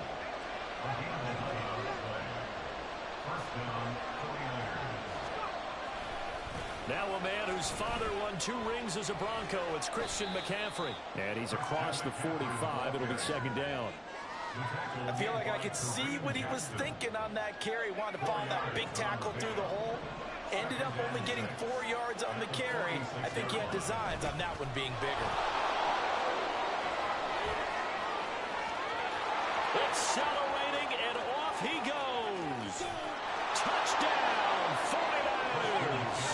Now a man whose father won 2 rings as a Bronco. It's Christian McCaffrey. And he's across the 45. It'll be 2nd down. I feel like I could see what he was thinking on that carry. Wanted to follow that big tackle through the hole. Ended up only getting 4 yards on the carry. I think he had designs on that one being bigger. Accelerating, and off he goes. Touchdown, 49ers.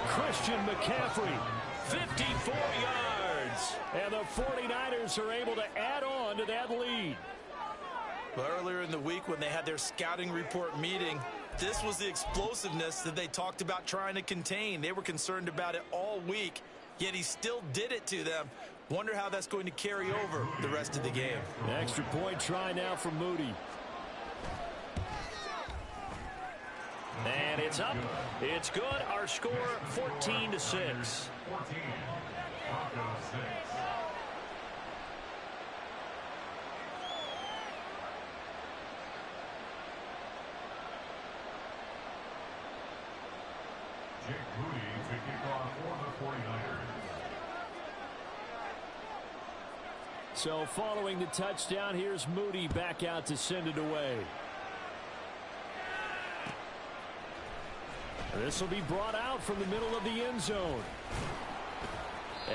Christian McCaffrey, 54 yards. And the 49ers are able to add on to that lead. Well, earlier in the week when they had their scouting report meeting, this was the explosiveness that they talked about trying to contain. They were concerned about it all week, yet he still did it to them. Wonder how that's going to carry over the rest of the game. An extra point try now for Moody. And it's up. It's good. Our score, 14-6. 14, Broncos 6. Jake Moody to kick off for the 49ers. So following the touchdown, here's Moody back out to send it away. This will be brought out from the middle of the end zone.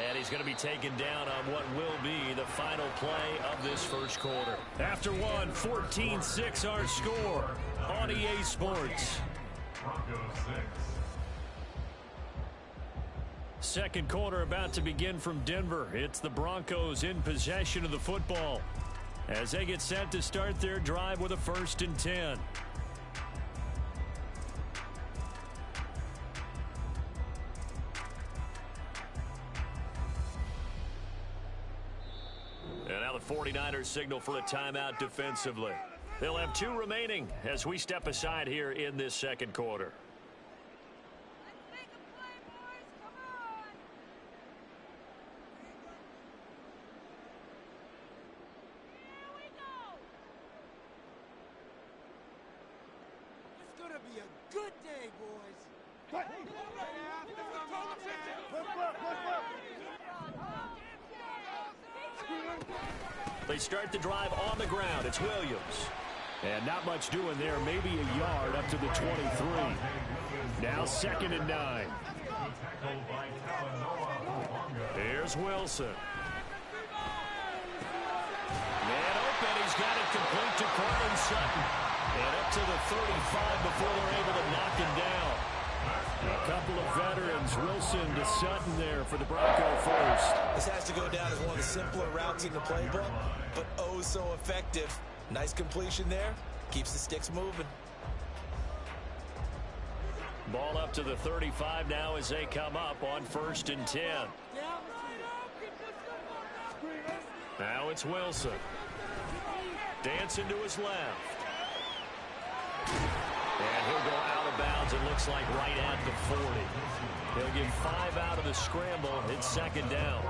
And he's going to be taken down on what will be the final play of this 1st quarter. After one, 14-6 our score on EA Sports. Broncos 6. 2nd quarter about to begin from Denver. It's the Broncos in possession of the football as they get set to start their drive with a 1st and 10. And now the 49ers signal for a timeout defensively. They'll have 2 remaining as we step aside here in this 2nd quarter. Good day, boys. They start the drive on the ground. It's Williams. And not much doing there. Maybe a yard up to the 23. Now 2nd and 9. Here's Wilson. Man open. He's got it complete to Cortland Sutton. And up to the 35 before they're able to knock him down. A couple of veterans, Wilson to Sutton there for the Bronco first. This has to go down as one of the simpler routes in the playbook, but oh so effective. Nice completion there. Keeps the sticks moving. Ball up to the 35 now as they come up on 1st and 10. Now it's Wilson. Dancing to his left. And he'll go out of bounds, it looks like right at the 40. He'll get 5 out of the scramble. It's 2nd down.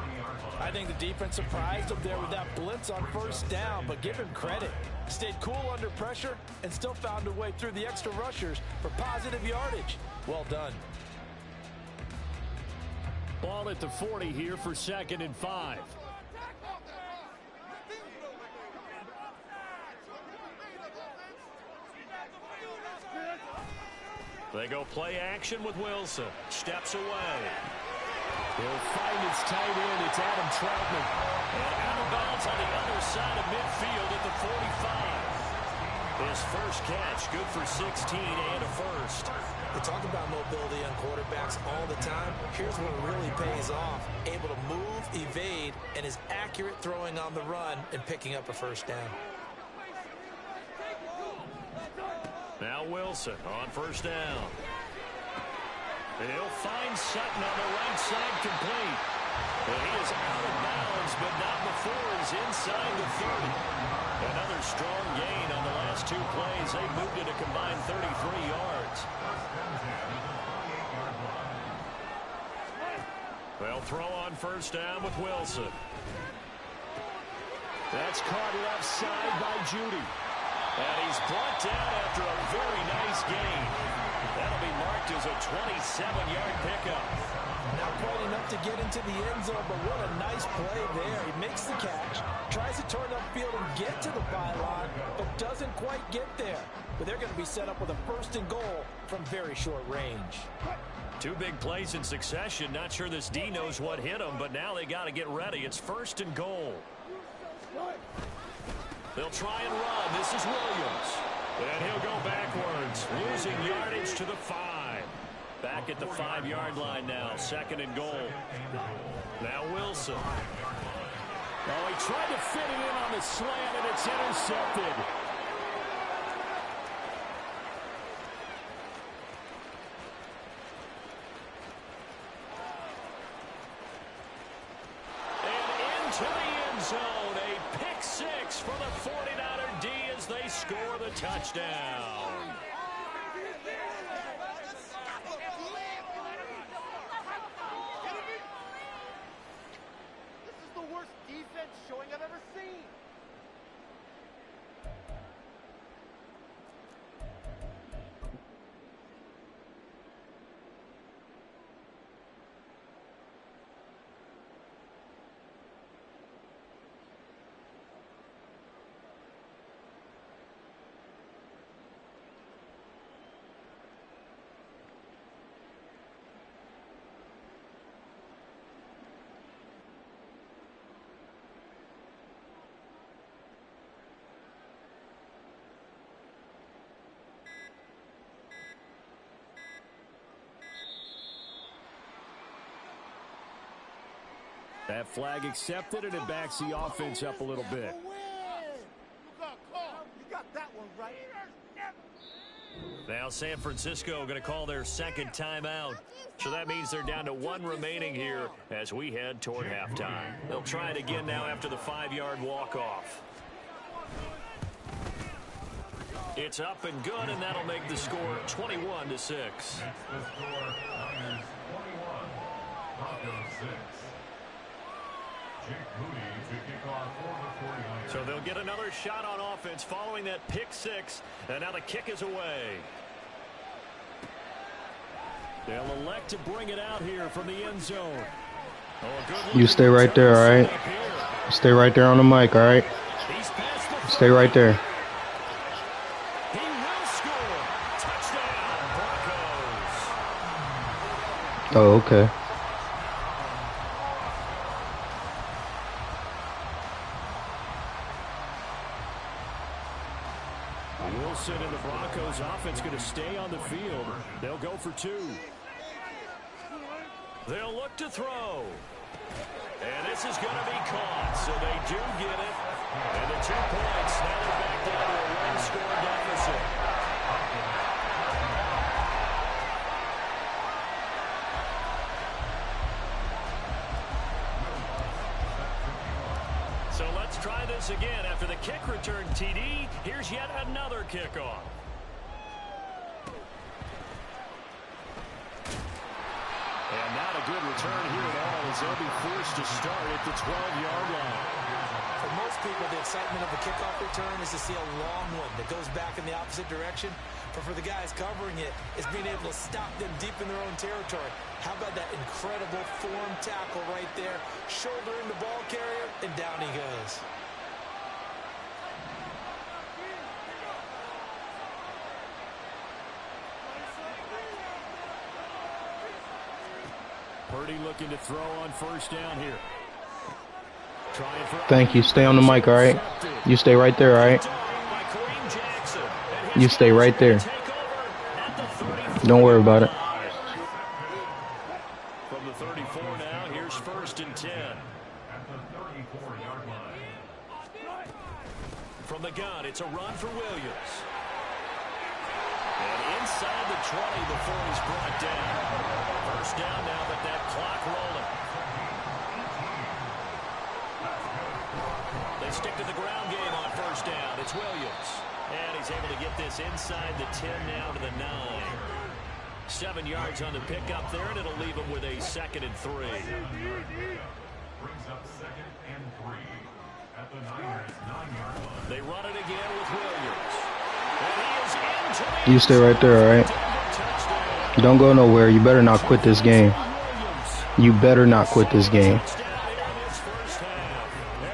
I think the defense surprised him there with that blitz on 1st down, but give him credit. Stayed cool under pressure and still found a way through the extra rushers for positive yardage. Well done. Ball at the 40 here for 2nd and 5. They go play action with Wilson. Steps away. He'll find his tight end. It's Adam Troutman. And out of bounds on the other side of midfield at the 45. His first catch, good for 16 and a first. They talk about mobility on quarterbacks all the time. Here's where it really pays off. Able to move, evade, and is accurate throwing on the run and picking up a 1st down. Now Wilson on 1st down. And he'll find Sutton on the right side complete. And he is out of bounds, but not before he's inside the 30. Another strong gain on the last 2 plays. They moved it a combined 33 yards. They'll throw on 1st down with Wilson. That's caught left side by Judy. And he's brought down after a very nice gain. That'll be marked as a 27-yard pickup. Not quite enough to get into the end zone, but what a nice play there. He makes the catch, tries to turn upfield and get to the byline, but doesn't quite get there. But they're going to be set up with a 1st and goal from very short range. 2 big plays in succession. Not sure this D knows what hit him, but now they got to get ready. It's 1st and goal. They'll try and run. This is Williams. And he'll go backwards, losing yardage to the 5. Back at the 5-yard line now, 2nd and goal. Now Wilson. Oh, he tried to fit it in on the slant, and it's intercepted. And into the end zone. A pick 6 for the 49er D as they score the touchdown. This is the worst defense showing I've ever seen. That flag accepted, and it backs the offense up a little bit. Now San Francisco going to call their 2nd timeout. So that means they're down to 1 remaining here as we head toward halftime. They'll try it again now after the 5-yard walk-off. It's up and good, and that'll make the score 21-6. So they'll get another shot on offense following that pick 6, and now the kick is away. They'll elect to bring it out here from the end zone. Oh, You stay right there, all right? Stay right there on the mic, all right? Stay right there. He will score. Touchdown, Broncos. Oh, okay. Wilson and the Broncos offense going to stay on the field. They'll go for 2. They'll look to throw. And this is going to be caught, so they do get it. And the 2 points, now they're back down to a 1-score deficit. So let's try this again. After the kick return TD, here's yet another kickoff. And not a good return here at all as they'll be forced to start at the 12-yard line. For most people, the excitement of the kickoff return is to see a long one that goes back in the opposite direction. But for the guys covering it, it's being able to stop them deep in their own territory. How about that incredible form tackle right there? Shouldering the ball carrier, and down he goes. Purdy looking to throw on first down here. Thank you. Stay on the mic, all right? You stay right there, all right? You stay right there. Don't worry about it. From the 34 now, here's 1st and 10. At the 34-yard line. From the gun, it's a run for Williams. And inside the 20 before he's brought down. First down now, but that clock rolling. They stick to the ground game on first down. It's Williams. And he's able to get this inside the 10 now to the 9. 7 yards on the pickup there, and it'll leave him with a 2nd and 3. Brings up 2nd and 3 at the Niners' 9-yard line. They run it again with Williams. And he is into the You stay right there, all right? Don't go nowhere. You better not quit this game. You better not quit this game. And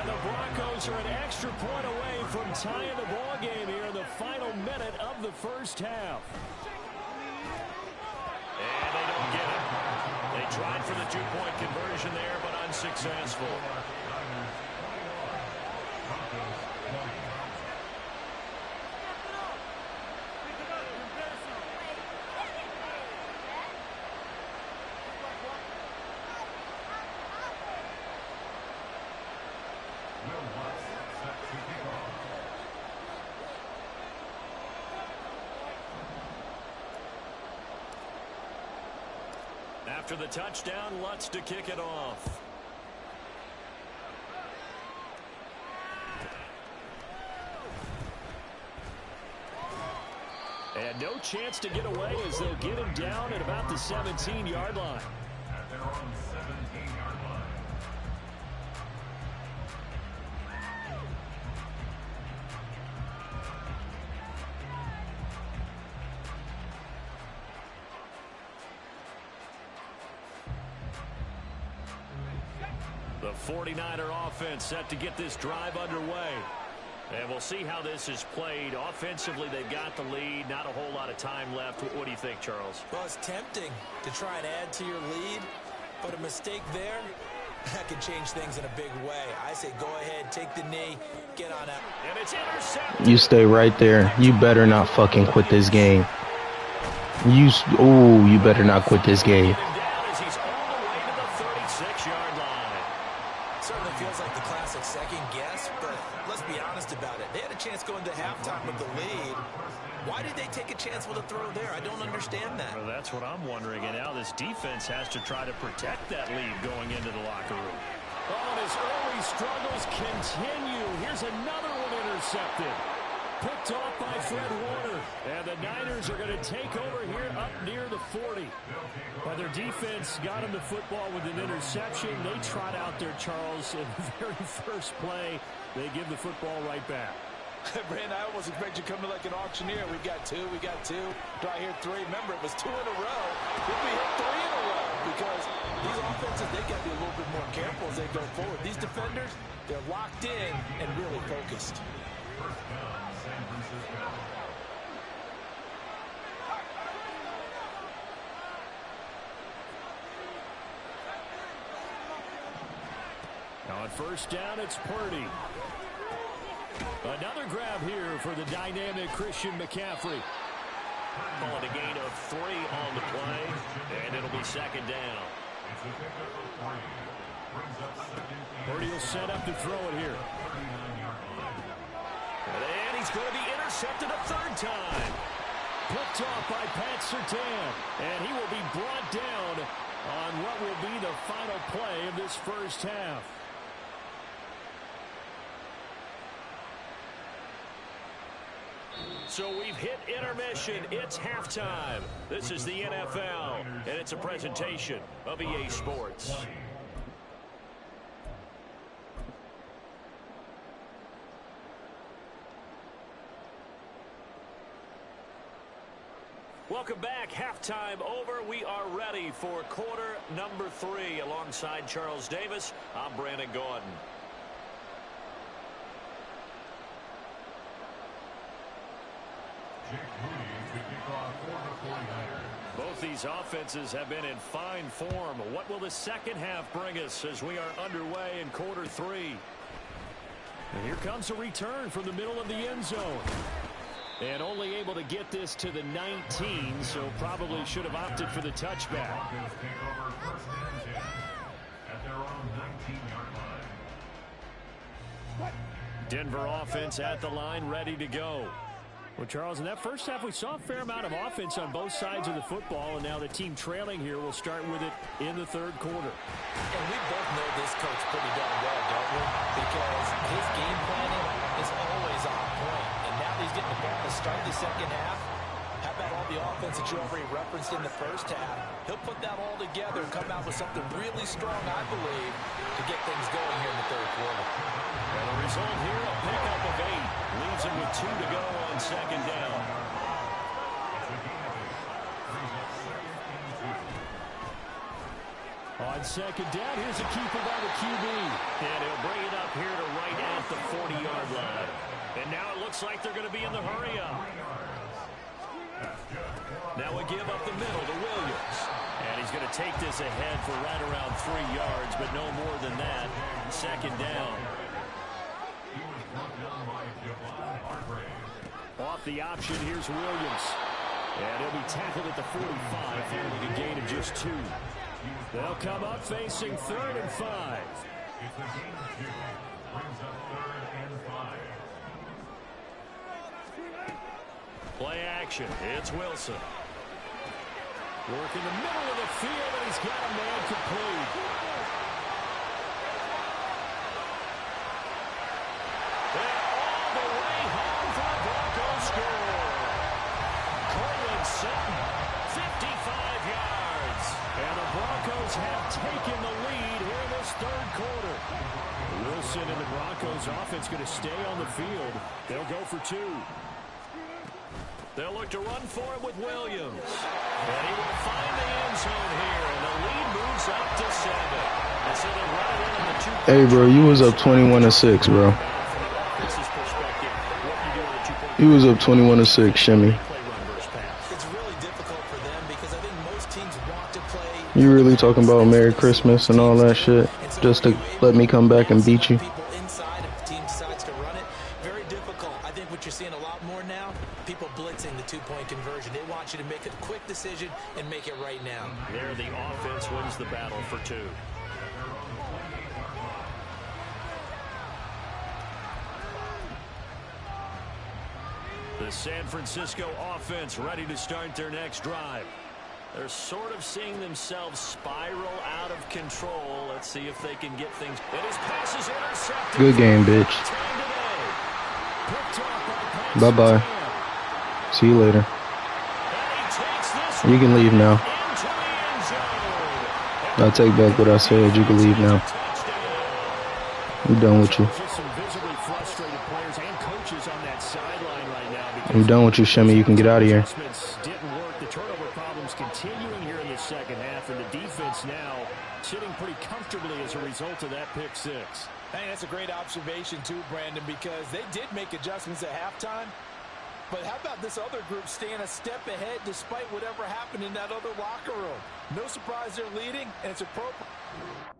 the Broncos are an extra point away from tying the ball game here in the final minute of the first half. And they don't get it. They tried for the 2-point conversion there, but unsuccessful. After the touchdown, Lutz to kick it off. And no chance to get away as they'll get him down at about the 17-yard line. At their own 17-yard line. The 49er offense set to get this drive underway. And we'll see how this is played. Offensively, they've got the lead. Not a whole lot of time left. What do you think, Charles? Well, it's tempting to try and add to your lead, but a mistake there, that could change things in a big way. I say go ahead, take the knee, get on out. And it's intercepted. You stay right there. You better not fucking quit this game. You better not quit this game. He's all the way to the 36-yard line. Certainly feels like the classic second guess, but let's be honest about it. They had a chance going to halftime with the lead. Why did they take a chance with a throw there? I don't understand that. Well, that's what I'm wondering. And now this defense has to try to protect that lead going into the locker room. Oh, and his early struggles continue. Here's another one intercepted. Picked off by Fred Warner. And the Niners are going to take over here up near the 40. But their defense got him the football with an interception. They trot out there, Charles, in the very first play. They give the football right back. Brandon, I almost expect you to come in like an auctioneer. We got two. Do I hear three? Remember, it was 2 in a row. Did we hit 3 in a row? Because These offenses, they got to be a little bit more careful as they go forward. These defenders, they're locked in and really focused. First down, San Francisco. On first down, it's Purdy. Another grab here for the dynamic Christian McCaffrey. Calling a gain of 3 on the play, and it'll be second down. It's a pickup of 3. Brings up second and Purdy will set up to throw it here. 39-yard line. And he's going to be intercepted a third time. Picked off by Pat Surtain, and he will be brought down on what will be the final play of this first half. So we've hit intermission. It's halftime. This is the NFL, and it's a presentation of EA Sports. Welcome back. Halftime over. We are ready for quarter number 3. Alongside Charles Davis, I'm Brandon Gaudin. Both these offenses have been in fine form. What will the second half bring us as we are underway in quarter 3? And here comes a return from the middle of the end zone. And only able to get this to the 19, so probably should have opted for the touchback. Broncos take over first and 10 at their own 19-yard line. Denver offense at the line, ready to go. Well, Charles, in that first half, we saw a fair amount of offense on both sides of the football, and now the team trailing here will start with it in the third quarter. And we both know this coach pretty darn well, don't we? Because his game planning is always on point. And now that he's getting the ball to start the second half, how about all the offense that you already referenced in the first half? He'll put that all together and come out with something really strong, I believe, to get things going here in the third quarter. And the result here, a pickup of 8. Leaves him with 2 to go on second down. On second down, here's a keeper by the QB. And he'll bring it up here to right at the 40-yard line. And now it looks like they're going to be in the hurry-up. Now we give up the middle to Williams. And he's going to take this ahead for right around 3 yards, but no more than that. Second down. Off the option, here's Williams. And he'll be tackled at the 45, following a gain of just 2. They'll come up facing 3rd and 5. It's a gain of 2. Brings up 3rd and 5. Play action. It's Wilson. Work in the middle of the field, and he's got a man complete. And all the way home for the Broncos score. Cortland Sutton, 55 yards. And the Broncos have taken the lead here in this third quarter. Wilson and the Broncos offense going to stay on the field. They'll go for 2. They'll look to run for it with Williams. And he will find the end zone here. And the lead moves up to 7. So they're running in the 2. Hey, bro, you was up 21-6, bro. This is perspective. What you do in the 2-point You was up 21-6, Shimmy. play run versus pass. It's really difficult for them because I think most teams want to play. You really talking about Merry Christmas and all that shit just to let me come back and beat you? People inside, if the team decides to run it, very difficult. I think what you're seeing a lot more now, people blitzing the 2-point conversion. They want you to make a quick decision and make it right now. There, the offense wins the battle for 2. The San Francisco offense ready to start their next drive. They're sort of seeing themselves spiral out of control. Let's see if they can get things. And his pass is intercepted. Good game, bitch. Bye-bye. See you later. You can leave now. I take back what I said. You can leave now. I'm done with you. I'm done with you, Shimmy. You can get out of here. Didn't work. The turnover problem momentum's continuing here in the second half, and the defense now sitting pretty comfortably as a result of that pick six. Hey, that's a great observation too, Brandon, because they did make adjustments at halftime. But how about this other group staying a step ahead despite whatever happened in that other locker room? No surprise they're leading, and it's appropriate.